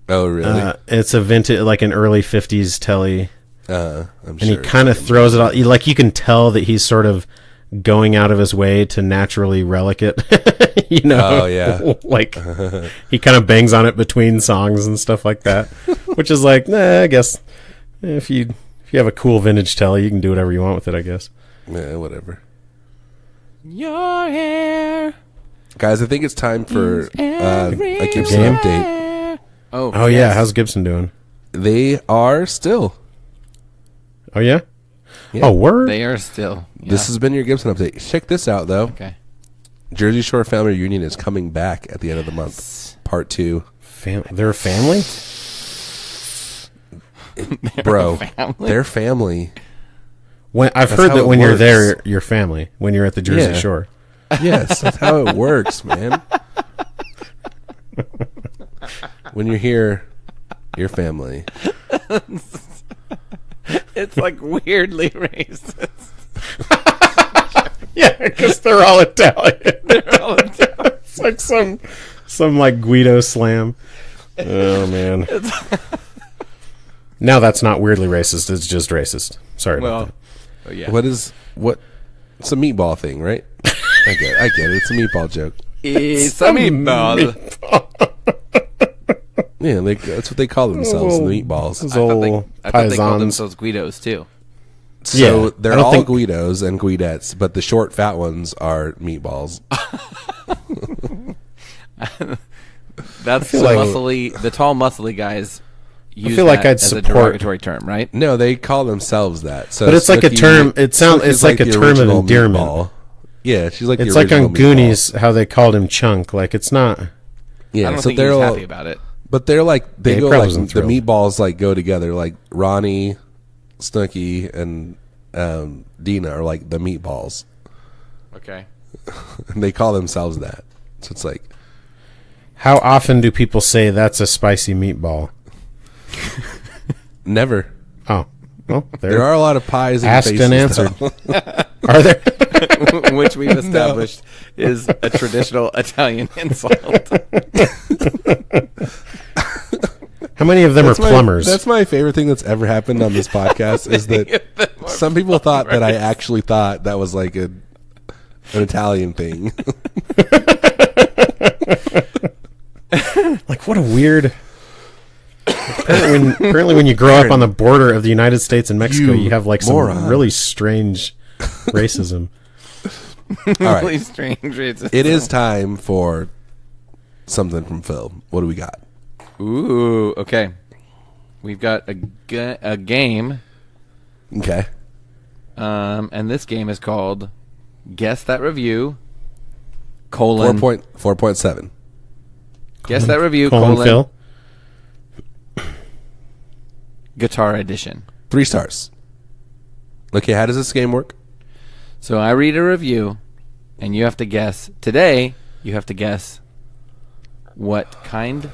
Oh, really? It's a vintage, like an early 50s telly. And he kind of throws it all. Like, you can tell that he's sort of going out of his way to naturally relic it. Oh yeah. Like he kind of bangs on it between songs and stuff like that, which is like, I guess if you have a cool vintage telly, you can do whatever you want with it, I guess. Yeah, whatever. Your hair. Guys, I think it's time for a Gibson Game? update. Oh yeah, how's Gibson doing? They are still. Oh yeah. Yeah. Oh, word. They are still. Yeah. This has been your Gibson update. Check this out, though. Okay. Jersey Shore Family Reunion is coming back at the end of the month. Part 2. They're a family? Bro, family? they're family. When I've That's heard how that it when you're works. there, you're family. When you're at the Jersey Yeah. Shore. Yes, that's how it works, man. When you're here, you're family. It's like weirdly racist. Yeah, because they're all Italian. It's like some like Guido slam. Oh man. Now that's not weirdly racist. It's just racist. Sorry about that. Oh, yeah. It's a meatball thing, right? I get it. It's a meatball joke. It's a meatball. Yeah, that's what they call themselves, the meatballs. Those I thought they old called paisans. themselves Guidos too. So Yeah, I they're don't all think- Guidos and Guidettes, but the short, fat ones are meatballs. That's the like- the tall, muscly guys. Use feel like that I'd as support- a derogatory term, right? No, they call themselves that. So But it's like a Snooki- term. It's Snooki's like a the term of original endearment. meatball. Yeah, she's like It's the like original on meatball. Goonies how they called him Chunk. Like it's not. Yeah, I don't so think he they're was all, happy about it. but they're like they Yeah, he go probably like wasn't the thrilled. meatballs like go together. Like Ronnie, Snooki, and Dina are like the meatballs, Okay. and they call themselves that. So it's like How often do people say that's a spicy meatball? never. Oh, well, There are a lot of pies and asked faces, and answered. though. Are there? Which we've established is a traditional Italian insult. How many of them are That's my- plumbers? That's my favorite thing that's ever happened on this podcast is that some people thought that I actually thought that was like an Italian thing. Like what a weird. Apparently, when you grow up on the border of the United States and Mexico, You you have like some moron. really strange racism. All right. Really strange. Racism. It is time for something from Phil. What do we got? Ooh, okay. We've got a game, Okay. and this game is called Guess That Review, colon, 4.7. Guess That Review, Colin colon, Phil. Guitar Edition. 3 stars. Okay, how does this game work? So I read a review, and you have to guess. Today, you have to guess what kind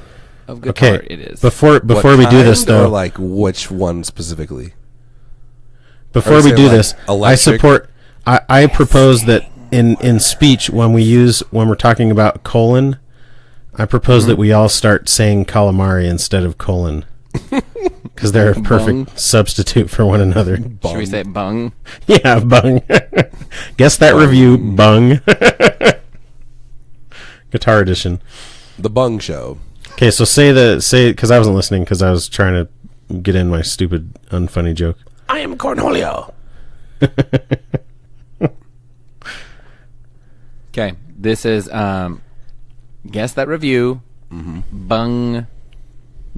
of guitar Okay, it is. before What we do this kind, or though, like which one specifically? before Are we you do saying, this, like, I electric? support. I propose that in speech when we're talking about colon, I propose that we all start saying calamari instead of colon. Because they're a perfect Bung. substitute for one another. Should we say bung? Yeah, bung. Guess that review, bung. Guitar edition. The Bung Show. Okay, so say because I wasn't listening because I was trying to get in my stupid, unfunny joke. I am Cornholio. Okay, this is Guess That Review, Bung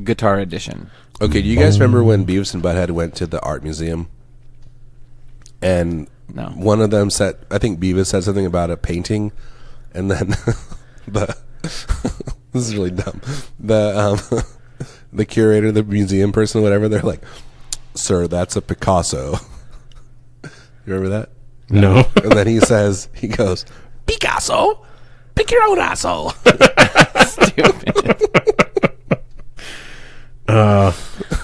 Guitar Edition. Okay, do you guys remember when Beavis and Butthead went to the art museum? And No. one of them said, I think Beavis said something about a painting, and then the this is really dumb. The the curator, the museum person, whatever, they're like, "Sir, that's a Picasso." You remember that? No. And then he goes, "Picasso, pick your own asshole." Stupid.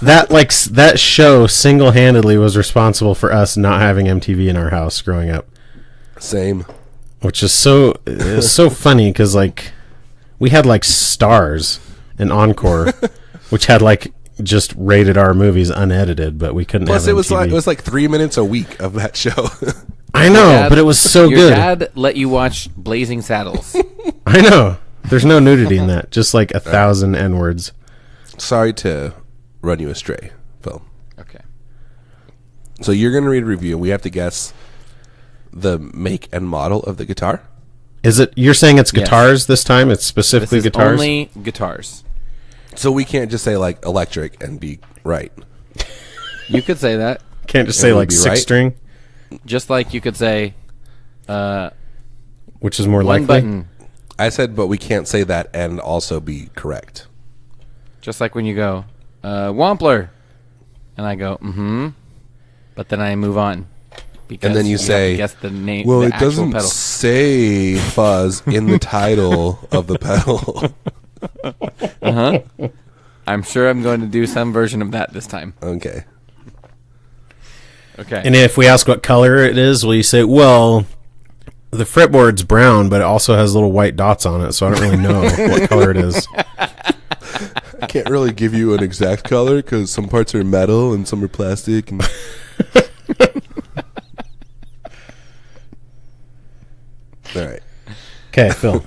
That show single-handedly was responsible for us not having MTV in our house growing up, Same. which is it's so funny because like we had like Stars and Encore, which had like just rated R movies unedited, but we couldn't Plus, have MTV. it was like 3 minutes a week of that show. I know, Dad- but it was so your good. dad let you watch Blazing Saddles. I know. There's no nudity in that, just like 1,000 N-words. Sorry to run you astray, Phil. Okay. So you're going to read a review. We have to guess the make and model of the guitar? Is it? You're saying it's Yes. guitars this time? It's specifically This is guitars? only guitars. So we can't just say like electric and be right. You could say that. Can't just It say would like be 6 right. string, Just like you could say which is more one likely. button. I said, but we can't say that and also be correct. Just like when you go, Wampler. And I go, mm-hmm. But then I move on. Because And then you have to say, guess the name, well, the it actual doesn't pedal. say fuzz in the title of the pedal. I'm sure I'm going to do some version of that this time. Okay. Okay. And if we ask what color it is, will you say, well, the fretboard's brown, but it also has little white dots on it, so I don't really know what color it is. I can't really give you an exact color because some parts are metal and some are plastic. And all right. Okay, Phil.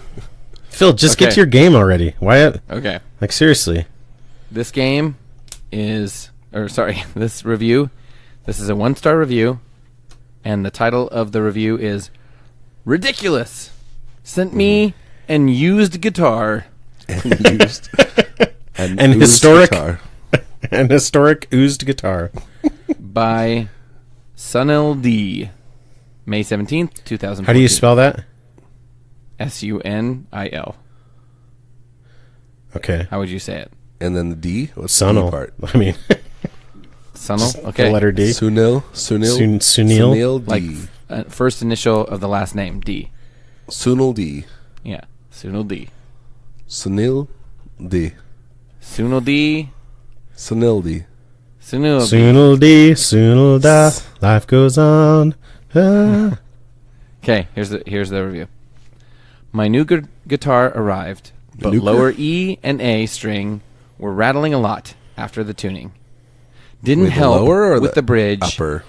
Phil, just get Okay. to your game already. Why? Okay. Like, seriously. This game is, this review, this is a 1-star review, and the title of the review is Ridiculous. Sent me an used guitar. And used An oozed historic- guitar. An historic oozed guitar. By Sunil D. May 17th, 2014. How do you spell that? Sunil. Okay. How would you say it? And then the D? What's the D Sunil. part? I mean, Sunil? Okay. the letter D. Sunil? Sunil? Sunil D. Like first initial of the last name, D. Sunil D. Yeah. Sunil D. Sunil D. Sunil D. Sunil D. Sunil D. Soon'll dee, soon'll da, life goes on. Ah. Okay, here's the review. My new guitar arrived, but Nuker? lower E and A string were rattling a lot after the tuning. Didn't Wait, the help lower or with the bridge Upper.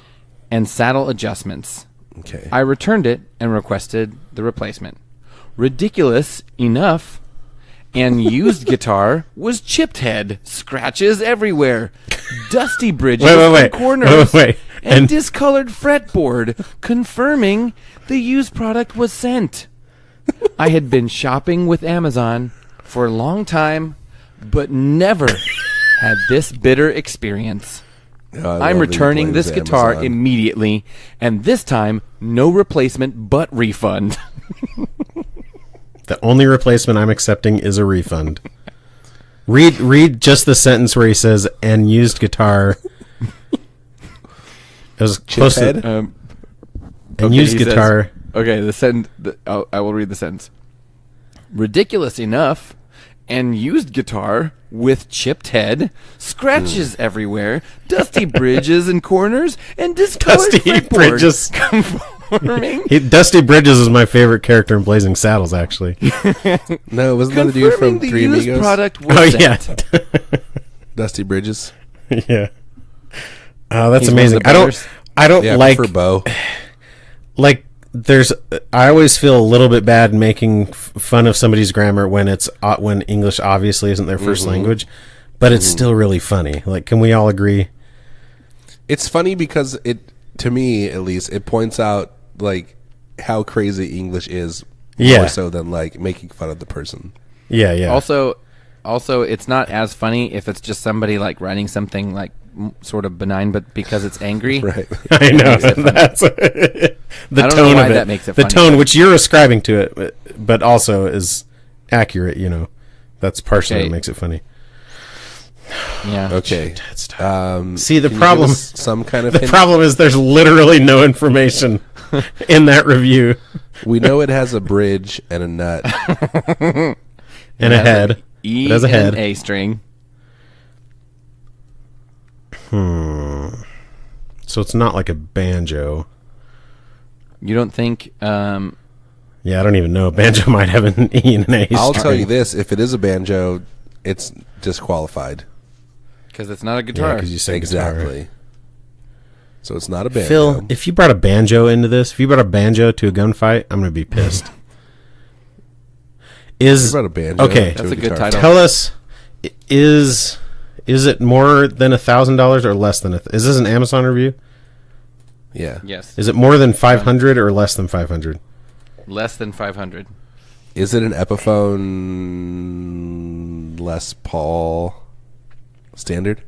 and saddle adjustments. Okay. I returned it and requested the replacement. Ridiculous enough, and used guitar was chipped head, scratches everywhere, dusty bridges and corners, Wait. and And discolored fretboard, confirming the used product was sent. I had been shopping with Amazon for a long time, but never had this bitter experience. Oh, I love I'm that he returning blames this guitar Amazon. immediately, and this time, no replacement but refund. the only replacement I'm accepting is a refund. Read just the sentence where he says, and used guitar. It was close to, head? and Okay, used he says- guitar. Okay, I will read the sentence. Ridiculous enough, and used guitar with chipped head, scratches everywhere, dusty bridges and corners, and discolored Dusty fretboard, Bridges. confirming, Dusty Bridges is my favorite character in Blazing Saddles, actually. No, wasn't that the dude confirming from the Three used Amigos? product was Oh, sent. yeah. Dusty Bridges. Yeah. Oh, that's He's one of amazing. the brothers. I don't Yeah, like for Bo. I always feel a little bit bad making fun of somebody's grammar when it's when English obviously isn't their first language, but it's still really funny. Like, can we all agree? It's funny because to me at least, it points out like how crazy English is. Yeah. More so than like making fun of the person. Yeah, yeah. Also, it's not as funny if it's just somebody like writing something like sort of benign, but because it's angry. Right. I know makes it funny. that's the I don't know tone why of it. that makes it the funny. tone which you're ascribing to it, but also is accurate. You know, that's partially Okay. what makes it funny. Yeah. Okay. That's tough. See, the can you give problem- us some kind of The hint? problem is there's literally no information in that review We know it has a bridge and a nut. and a head. E It has a head. and A string. So it's not like a banjo. You don't think? Yeah, I don't even know. Banjo might have an E and an A. I'll string. tell you this: if it is a banjo, it's disqualified. Because it's not a Yeah, guitar. because you said Exactly. guitar. So it's not a banjo. Phil, if you brought a banjo into this, if you brought a banjo to a gunfight, I'm going to be pissed. You brought a banjo okay? to That's a good guitar. title. Tell us, is it more than $1,000 or less than is this an Amazon review? Yeah. Yes. Is it more than 500 or less than 500? Less than 500. Is it an Epiphone Les Paul standard?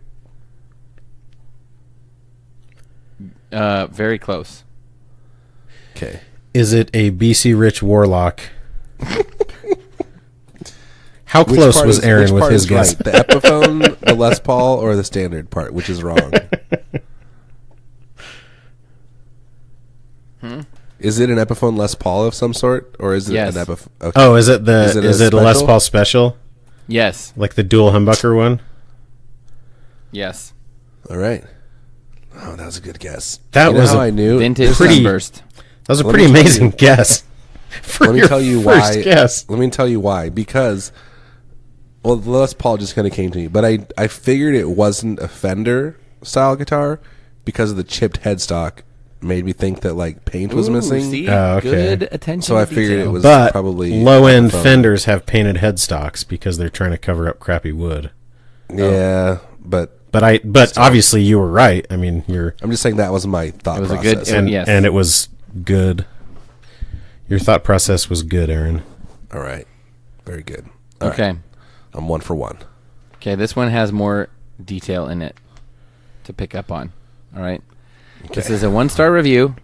Very close. Okay. Is it a BC Rich Warlock? How Which close part was is- Aaron which with part his is guess? right? The Epiphone, the Les Paul, or the standard part, which is wrong? Is it an Epiphone Les Paul of some sort, or is it Yes. an Epiphone? Okay. Oh, is it Is it a a Les special? Paul special? Yes. Like the dual humbucker one? Yes. All right. Oh, that was a good guess. That You know was how a I knew. Vintage pretty- Sunburst. That was a Let pretty me tell amazing you- guess. For Let me your tell you first why. guess. Let me tell you why. Because, well, the Les Paul just kind of came to me, but I figured it wasn't a Fender style guitar because of the chipped headstock. Made me think that like paint was Ooh, missing. See? Oh, okay. Good attention. So I to figured detail. it was But probably low-end Epiphone. Fenders have painted headstocks because they're trying to cover up crappy wood. Yeah, but But obviously you were right. I mean, I'm just saying that was my thought It was a process. good- and Yes. and it was good. Your thought process was good, Aaron. All right, very good. All right. Okay. I'm 1 for 1. Okay, this one has more detail in it to pick up on. All right. This Okay. is a 1-star review.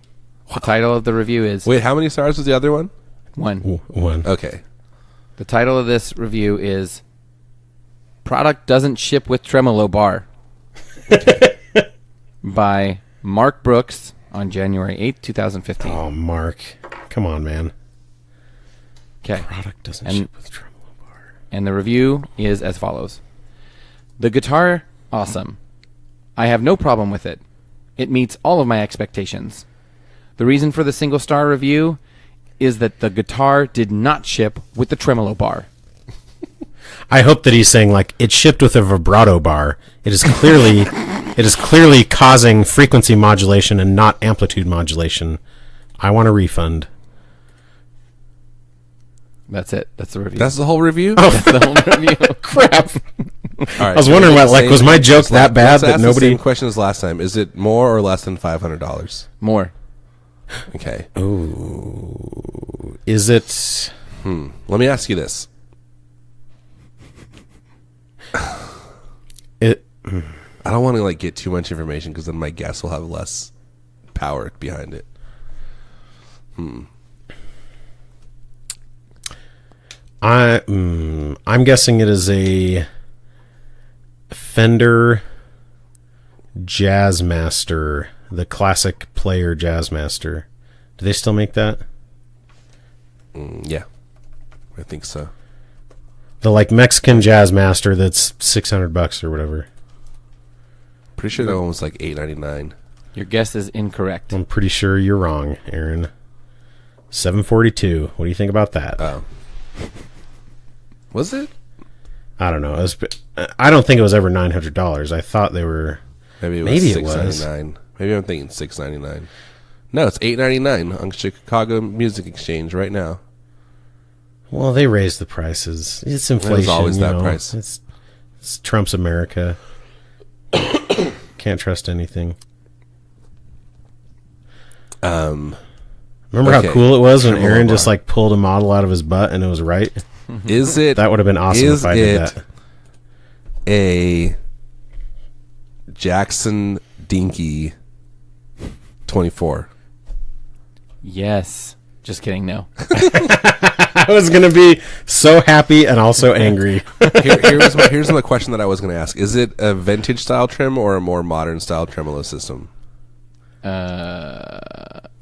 The title of the review is Wait, how many stars was the other one? 1. One. Okay. The title of this review is Product Doesn't Ship with Tremolo Bar by Mark Brooks on January 8th, 2015. Oh, Mark. Come on, man. Okay. Product doesn't And- ship with tremolo bar. And the review is as follows. The guitar, awesome. I have no problem with it. It meets all of my expectations. The reason for the single-star review is that the guitar did not ship with the tremolo bar. I hope that he's saying like it shipped with a vibrato bar. It is clearly causing frequency modulation and not amplitude modulation. I want a refund. That's it. That's the review. That's the whole review? That's the whole review. Crap. All right, I was wondering what, like, same- was my joke that bad let's that ask nobody- the same question as last time. Is it more or less than $500? More. Okay. Ooh. Is it? Let me ask you this. It. I don't want to like get too much information because then my guess will have less power behind it. I'm guessing it is a Fender Jazzmaster, the classic player Jazzmaster. Do they still make that? Yeah, I think so. The like Mexican Jazzmaster that's $600 or whatever. Pretty sure that one was like $8.99. Your guess is incorrect. I'm pretty sure you're wrong, Aaron. $742. What do you think about that? Oh, was it? I don't know. I don't think it was ever $900. I thought they were. Maybe it was Maybe it was. $6.99. Maybe I'm thinking $6.99. No, it's $8.99 on Chicago Music Exchange right now. Well, they raised the prices. It's inflation. always you that know. price. It's Trump's America. Can't trust anything. Remember Okay. how cool it was when Tremolo Aaron just bar. like pulled a model out of his butt and it was right? Is it? That would have been awesome Is if I did it that. a Jackson Dinky 24? Yes. Just kidding. No. I was gonna be so happy and also angry. Here's my question that I was going to ask. Is it a vintage style trim or a more modern style tremolo system?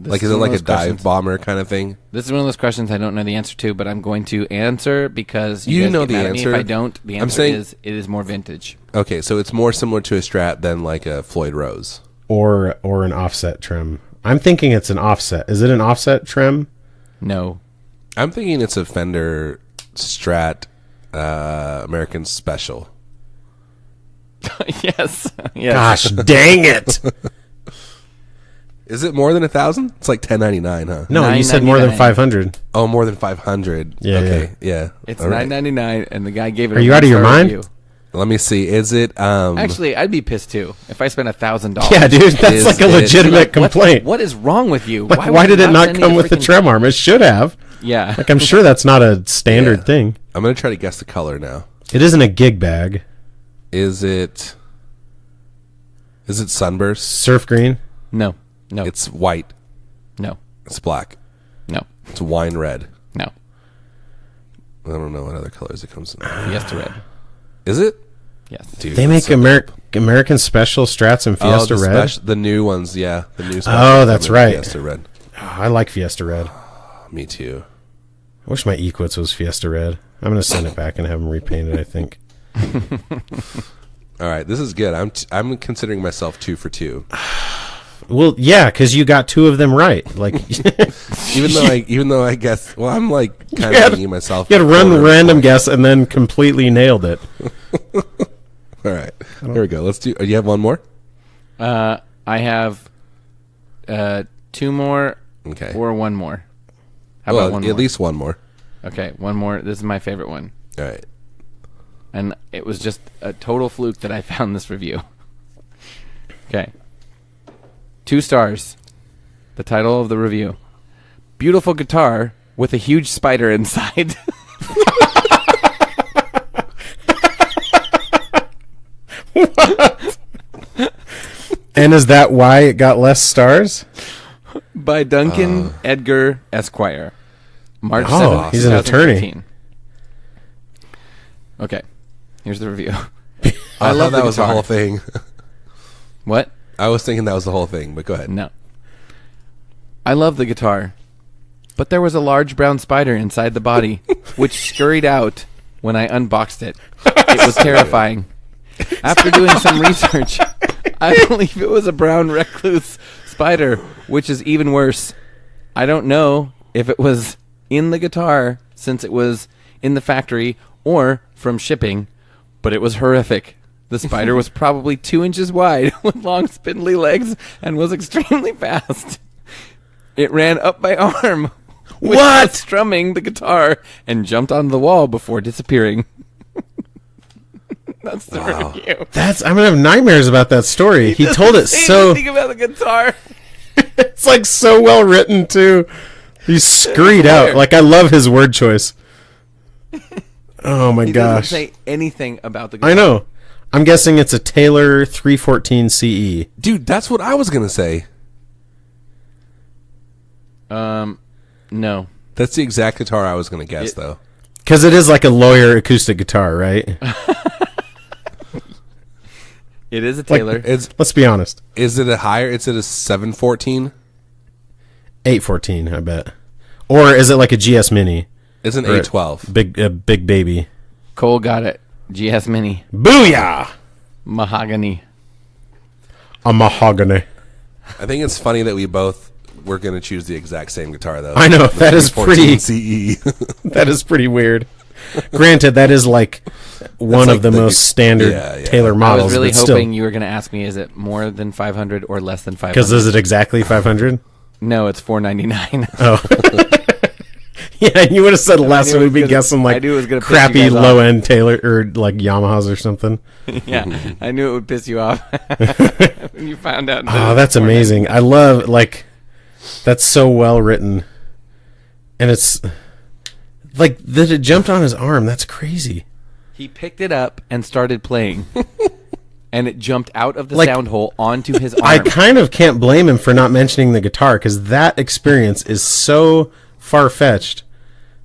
Like, is it like a dive bomber kind of thing? This is one of those questions I don't know the answer to, but I'm going to answer because You guys know get the mad at me answer. If I don't, the I'm answer saying- is it is more vintage. Okay, so it's more similar to a Strat than like a Floyd Rose. or an offset trim. I'm thinking it's an offset. Is it an offset trim? No. I'm thinking it's a Fender Strat American Special. Yes. Yes. Gosh dang it. Is it more than 1,000? It's like $10.99, huh? No, you said more than $9.99. 500. Oh, more than 500. Yeah, Okay, yeah. It's All right. $9.99, and the guy gave it. Are you out of your mind? review. Let me see. Is it Actually, I'd be pissed too if I spent $1,000. Yeah, dude, that's like a legitimate complaint. What is wrong with you? Like, why did it not come with the trem arm? It should have. Yeah. Like, I'm sure that's not a standard thing. I'm going to try to guess the color now. It isn't a gig bag. Is it Sunburst? Surf green? No. It's white. No. It's black. No. It's wine red. No. I don't know what other colors it comes in. Fiesta red. Is it? Yes. Dude, They make American Special Strats and Fiesta Red? The new ones, yeah. The new Oh, that's right. Fiesta Red. Oh, I like Fiesta Red. Me too. I wish my Equits was Fiesta Red. I'm going to send it back and have them repainted, I think. All right, this is good. I'm considering myself 2 for 2. Well, yeah, because you got 2 of them right. Like, even though I guess, well, I'm like kind of thinking myself. You had to run the random guess and then completely nailed it. All right, here we go. Let's do. You have one more? I have 2 more. Okay. Or 1 more. How about 1 more? At least 1 more. Okay, 1 more. This is my favorite one. All right. And it was just a total fluke that I found this review. Okay. 2 stars. The title of the review. Beautiful guitar with a huge spider inside. What? And is that why it got less stars? By Duncan Edgar Esquire. March 7th, he's an attorney. Okay. Here's the review. I love that was the guitar. whole thing. What? I was thinking that was the whole thing, but go ahead. No. I love the guitar, but there was a large brown spider inside the body, which scurried out when I unboxed it. It was terrifying. After doing some research, I believe it was a brown recluse spider, which is even worse. I don't know if it was in the guitar since it was in the factory or from shipping, but it was horrific. The spider was probably 2 inches wide with long spindly legs and was extremely fast. It ran up my arm, which was strumming the guitar, and jumped on the wall before disappearing. That's the review. I'm gonna have nightmares about that story. He told it so. Think about the guitar. It's like so well written too. He screed out. Like, I love his word choice. Oh my He gosh! doesn't say anything about the guitar. I know. I'm guessing it's a Taylor 314 CE. Dude, that's what I was gonna say. No. That's the exact guitar I was gonna guess, though. Because it is like a lawyer acoustic guitar, right? It is a Taylor. Let's be honest. Is it a higher? Is it a 714? 814, I bet. Or is it like a GS Mini? It's an 812. Big baby. Cole got it. GS Mini. Booyah! Mahogany. A mahogany. I think it's funny that we both were going to choose the exact same guitar, though. I know. That is pretty... CE. That is pretty weird. Granted, that is like one of the most standard Taylor models. I was really but hoping still. you were going to ask me, is it more than 500 or less than 500? Because is it exactly 500? No, it's 499. Oh. Yeah, you would have said less, and we'd be guessing like crappy low-end Taylor or like Yamahas or something. Yeah, I knew it would piss you off when you found out. Oh, that's amazing. I love, like, that's so well written. And it's like that it jumped on his arm. That's crazy. He picked it up and started playing. And it jumped out of the sound hole onto his arm. I kind of can't blame him for not mentioning the guitar, because that experience is so far-fetched.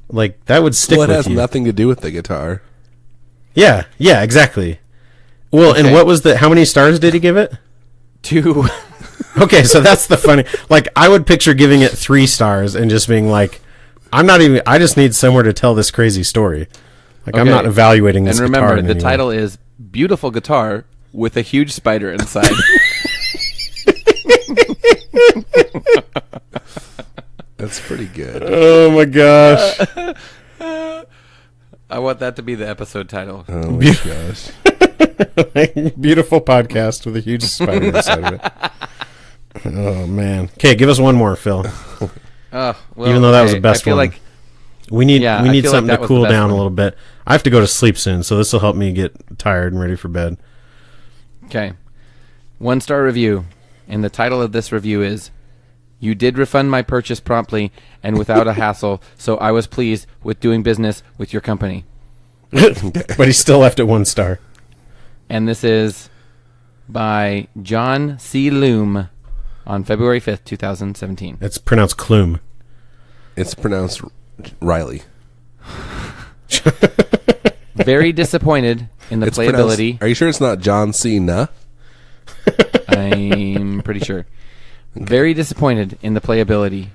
Like, that would stick with you. It has nothing to do with the guitar. Yeah, exactly. Well, okay. And what was how many stars did he give it? 2. Okay, so that's the funny. Like, I would picture giving it 3 stars and just being like, I just need somewhere to tell this crazy story. Like, okay. I'm not evaluating this guitar. And remember, the title is Beautiful Guitar with a Huge Spider Inside. That's pretty good. Oh my gosh. I want that to be the episode title. Oh my gosh. Beautiful podcast with a huge spider inside of it. Oh man. Okay, give us one more, Phil. Well, even though that was the best one. We need Yeah, we I need feel like something that to was cool the best down a one. little bit. I have to go to sleep soon, so this will help me get tired and ready for bed. Okay. 1-star review. And the title of this review is, "You did refund my purchase promptly and without a hassle, so I was pleased with doing business with your company." But he still left it 1 star. And this is by John C. Loom on February 5th, 2017. It's pronounced Clume. It's pronounced Riley. Very disappointed in the It's playability. pronounced- Are you sure it's not John Cena? I'm pretty sure. Very disappointed in the playability.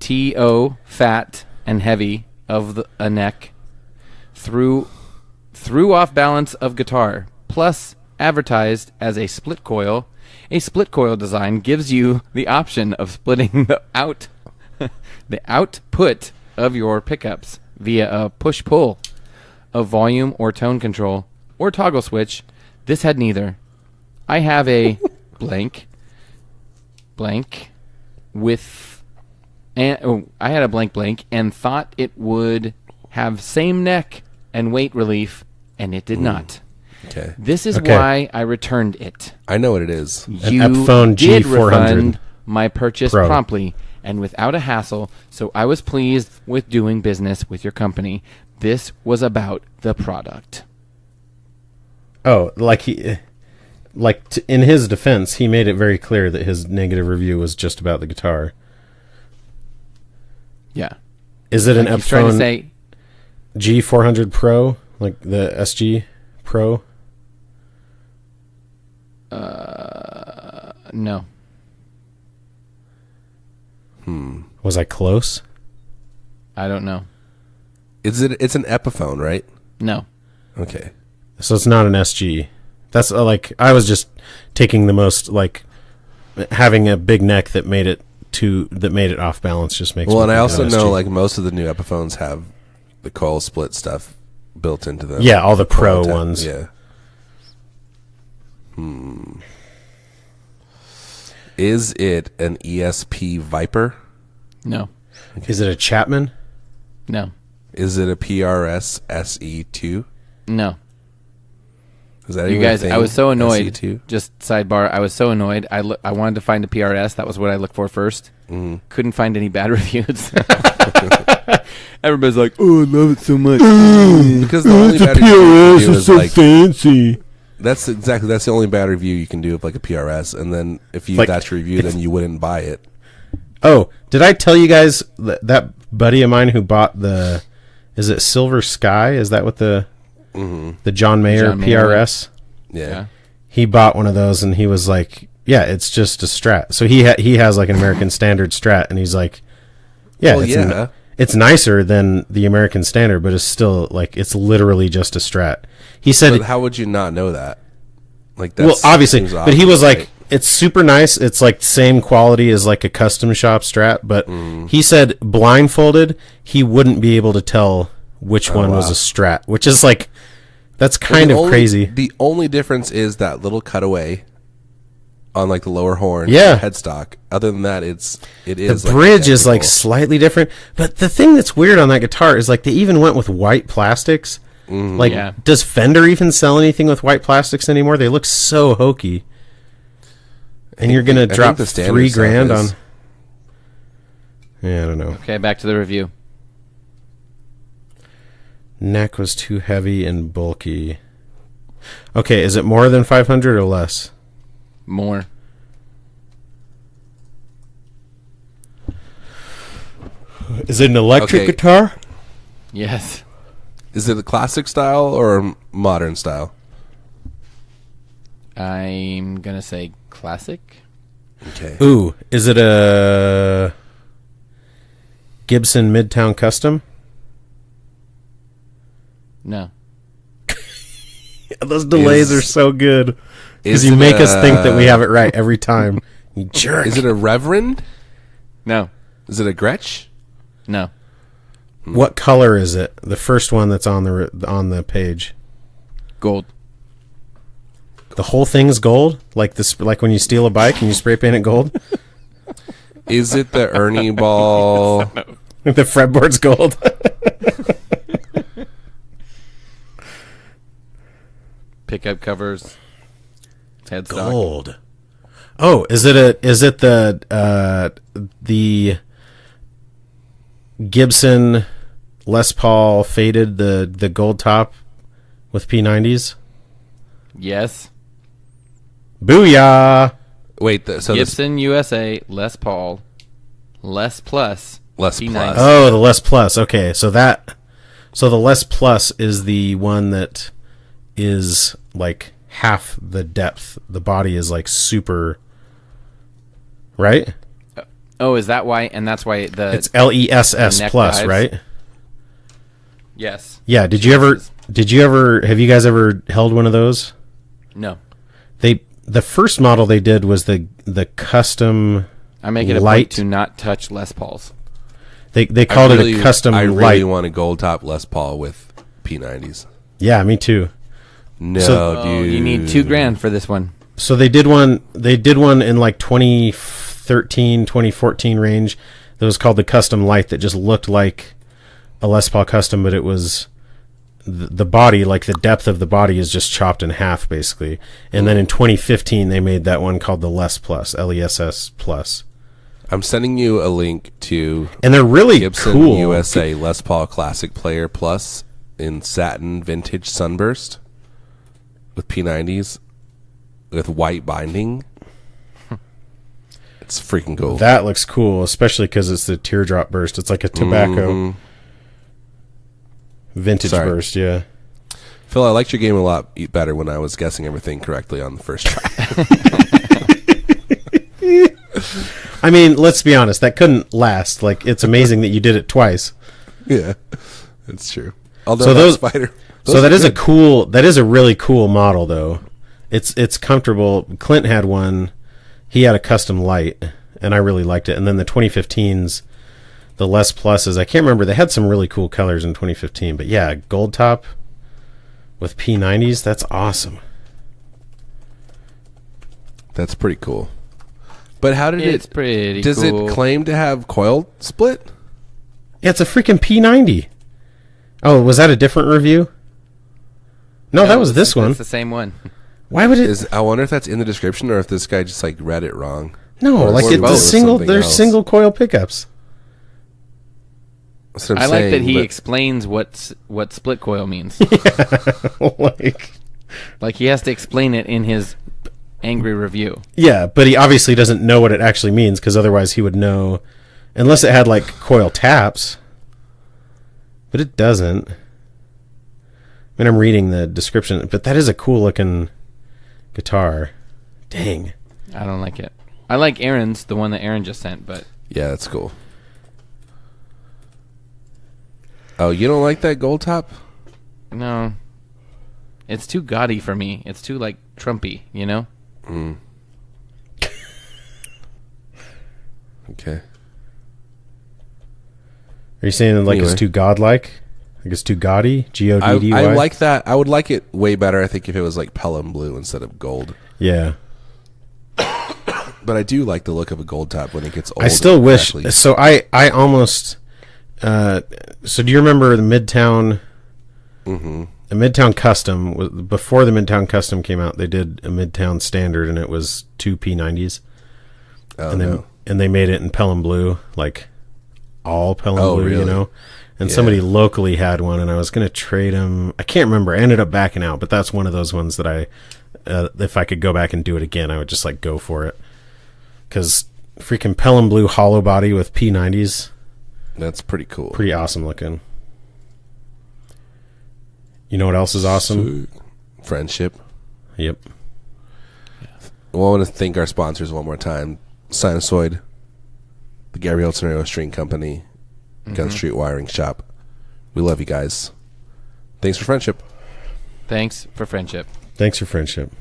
T.O. fat and heavy of a neck. Through off balance of guitar. Plus advertised as a split coil. A split coil design gives you the option of splitting the output of your pickups via a push-pull, a volume or tone control, or toggle switch. This had neither. I have a blank with, and I had a blank and thought it would have same neck and weight relief, and it did not. Okay. This is Okay. why I returned it. I know what it is. You Epiphone did G400 refund my purchase Pro. promptly and without a hassle, so I was pleased with doing business with your company. This was about the product. Oh, in his defense, he made it very clear that his negative review was just about the guitar. Yeah. Is it an He's trying to Epiphone say, G400 Pro, like the SG Pro? no. Was I close? I don't know. It's an Epiphone, right? No. Okay. So it's not an SG. That's I was just taking the most having a big neck that made it off balance just makes. Well, me and I think also of know SG. most of the new Epiphones have the coil split stuff built into them. Yeah, all the pro Coil ones. Yeah. Is it an ESP Viper? No. Is it a Chapman? No. Is it a PRS SE2? No. Is that You even a guys, thing? I was so annoyed. SE2? Just sidebar, I was so annoyed. I wanted to find a PRS. That was what I looked for first. Couldn't find any bad reviews. Everybody's like, "Oh, I love it so much." Because the only bad review you can do is fancy. that's the only bad review you can do of like a PRS, and then if that's your review, then you wouldn't buy it. Oh, did I tell you guys that buddy of mine who bought is it Silver Sky? Is that what the John Mayer PRS? Yeah. He bought one of those and he was like, "Yeah, it's just a Strat." So he has like an American Standard Strat, and he's like, "Yeah, Well, it's nicer than the American Standard, but it's still it's literally just a Strat." He said, But how would you not know that? "Well, obviously," seems but he was obvious, like, right? "It's super nice. It's like same quality as like a custom shop Strat." But he said, blindfolded, he wouldn't be able to tell which one was wow. a Strat, which is that's kind of crazy. The only difference is that little cutaway on like the lower horn, Yeah. headstock. Other than that, it The is bridge is identical. slightly different, but the thing that's weird on that guitar is they even went with white plastics. Yeah. Does Fender even sell anything with white plastics anymore? They look so hokey. And you're gonna I think drop the standard $3,000 stuff on? is- Yeah, I don't know. Okay, back to the review. Neck was too heavy and bulky. Okay, is it more than 500 or less? More. Is it an electric Okay. guitar? Yes. Is it a classic style or a modern style? I'm gonna say classic. Okay. Ooh, is it a Gibson Midtown Custom? No. Those delays are so good. Because Is you it make us think that we a- have it right every time. You jerk. Is it a Reverend? No. Is it a Gretsch? No. What color is it? The first one that's on the page. Gold. The whole thing's gold? Like when you steal a bike and you spray paint it gold? Is it the Ernie Ball The fretboard's gold. Pickup covers. Headstock. Gold. Oh, is it the Gibson Les Paul faded the gold top with P90s? Yes. Booyah! Wait, Gibson USA Les Paul Les Plus Les P90s. Plus. Oh, the Les Plus. Okay, so the Les Plus is the one that is like half the depth. The body is like super, right? Oh, is that why? And that's why It's LESS Plus, dives? right? Yes. Yeah. Have you guys ever held one of those? No. The first model they did was the custom. I make it a light. point to not touch Les Pauls. They called it a custom I light. really want a gold top Les Paul with P90s. Yeah, me too. No, dude. You need $2,000 for this one. So they did one in like 2013, 2014 range. That was called the custom light that just looked like a Les Paul custom, but it was the body, like the depth of the body is just chopped in half basically. And then in 2015 they made that one called the Les Plus, LESS Plus. I'm sending you a link to And they're really Gibson cool. USA Les Paul Classic Player Plus in satin vintage sunburst with P90s with white binding. It's freaking cool. That looks cool, especially because it's the teardrop burst. It's like a tobacco vintage burst, yeah. Phil, I liked your game a lot better when I was guessing everything correctly on the first try. I mean, let's be honest, that couldn't last. Like, it's amazing that you did it twice. Yeah, that's true. Although So that spider, that is a really cool model though. It's comfortable. Clint had one. He had a custom light and I really liked it. And then the 2015s, the Les Pluses, I can't remember. They had some really cool colors in 2015, but yeah, gold top with P90s, that's awesome. that's pretty cool. But how did It's pretty Does cool. it claim to have coil split? Yeah, it's a freaking P90. Oh, was that a different review? No, that was this one. It's the same one. Why would it? I wonder if that's in the description or if this guy just like read it wrong. No, Or like it's it's a both. single. Something There's else. single coil pickups. That's what I'm I like that saying, he but- explains what split coil means. Like, Like he has to explain it in his angry review. yeah, but he obviously doesn't know what it actually means because otherwise he would know, unless it had like coil taps. But it doesn't. I mean, I'm reading the description, but that is a cool looking guitar. Dang. I don't like it. I like Aaron's, the one that Aaron just sent, but Yeah, that's cool. Oh, you don't like that gold top? no. It's too gaudy for me. It's too like Trumpy, you know? Okay. Are you saying like Anyway. it's too godlike? Like it's too gaudy? Goddy? I like that. I would like it way better, I think, if it was like Pelham blue instead of gold. Yeah. But I do like the look of a gold top when it gets old. I still wish. especially. So I almost. So do you remember the Midtown? Mm-hmm. A Midtown Custom. Before the Midtown Custom came out, they did a Midtown Standard, and it was two P90s. Oh, and no. they made it in Pelham blue, like all Pelham blue, really? you know. And Yeah. somebody locally had one, and I was going to trade him. I can't remember. I ended up backing out, but that's one of those ones that I, if I could go back and do it again, I would just like go for it. Because freaking Pelham blue hollow body with P90s, That's pretty cool. pretty awesome looking. You know what else is awesome? Sweet. Friendship. Yep. Well, I want to thank our sponsors one more time. Sinusoid, the Gabriel Tenero String Company, Gun Street Wiring Shop. We love you guys. Thanks for friendship. Thanks for friendship. Thanks for friendship.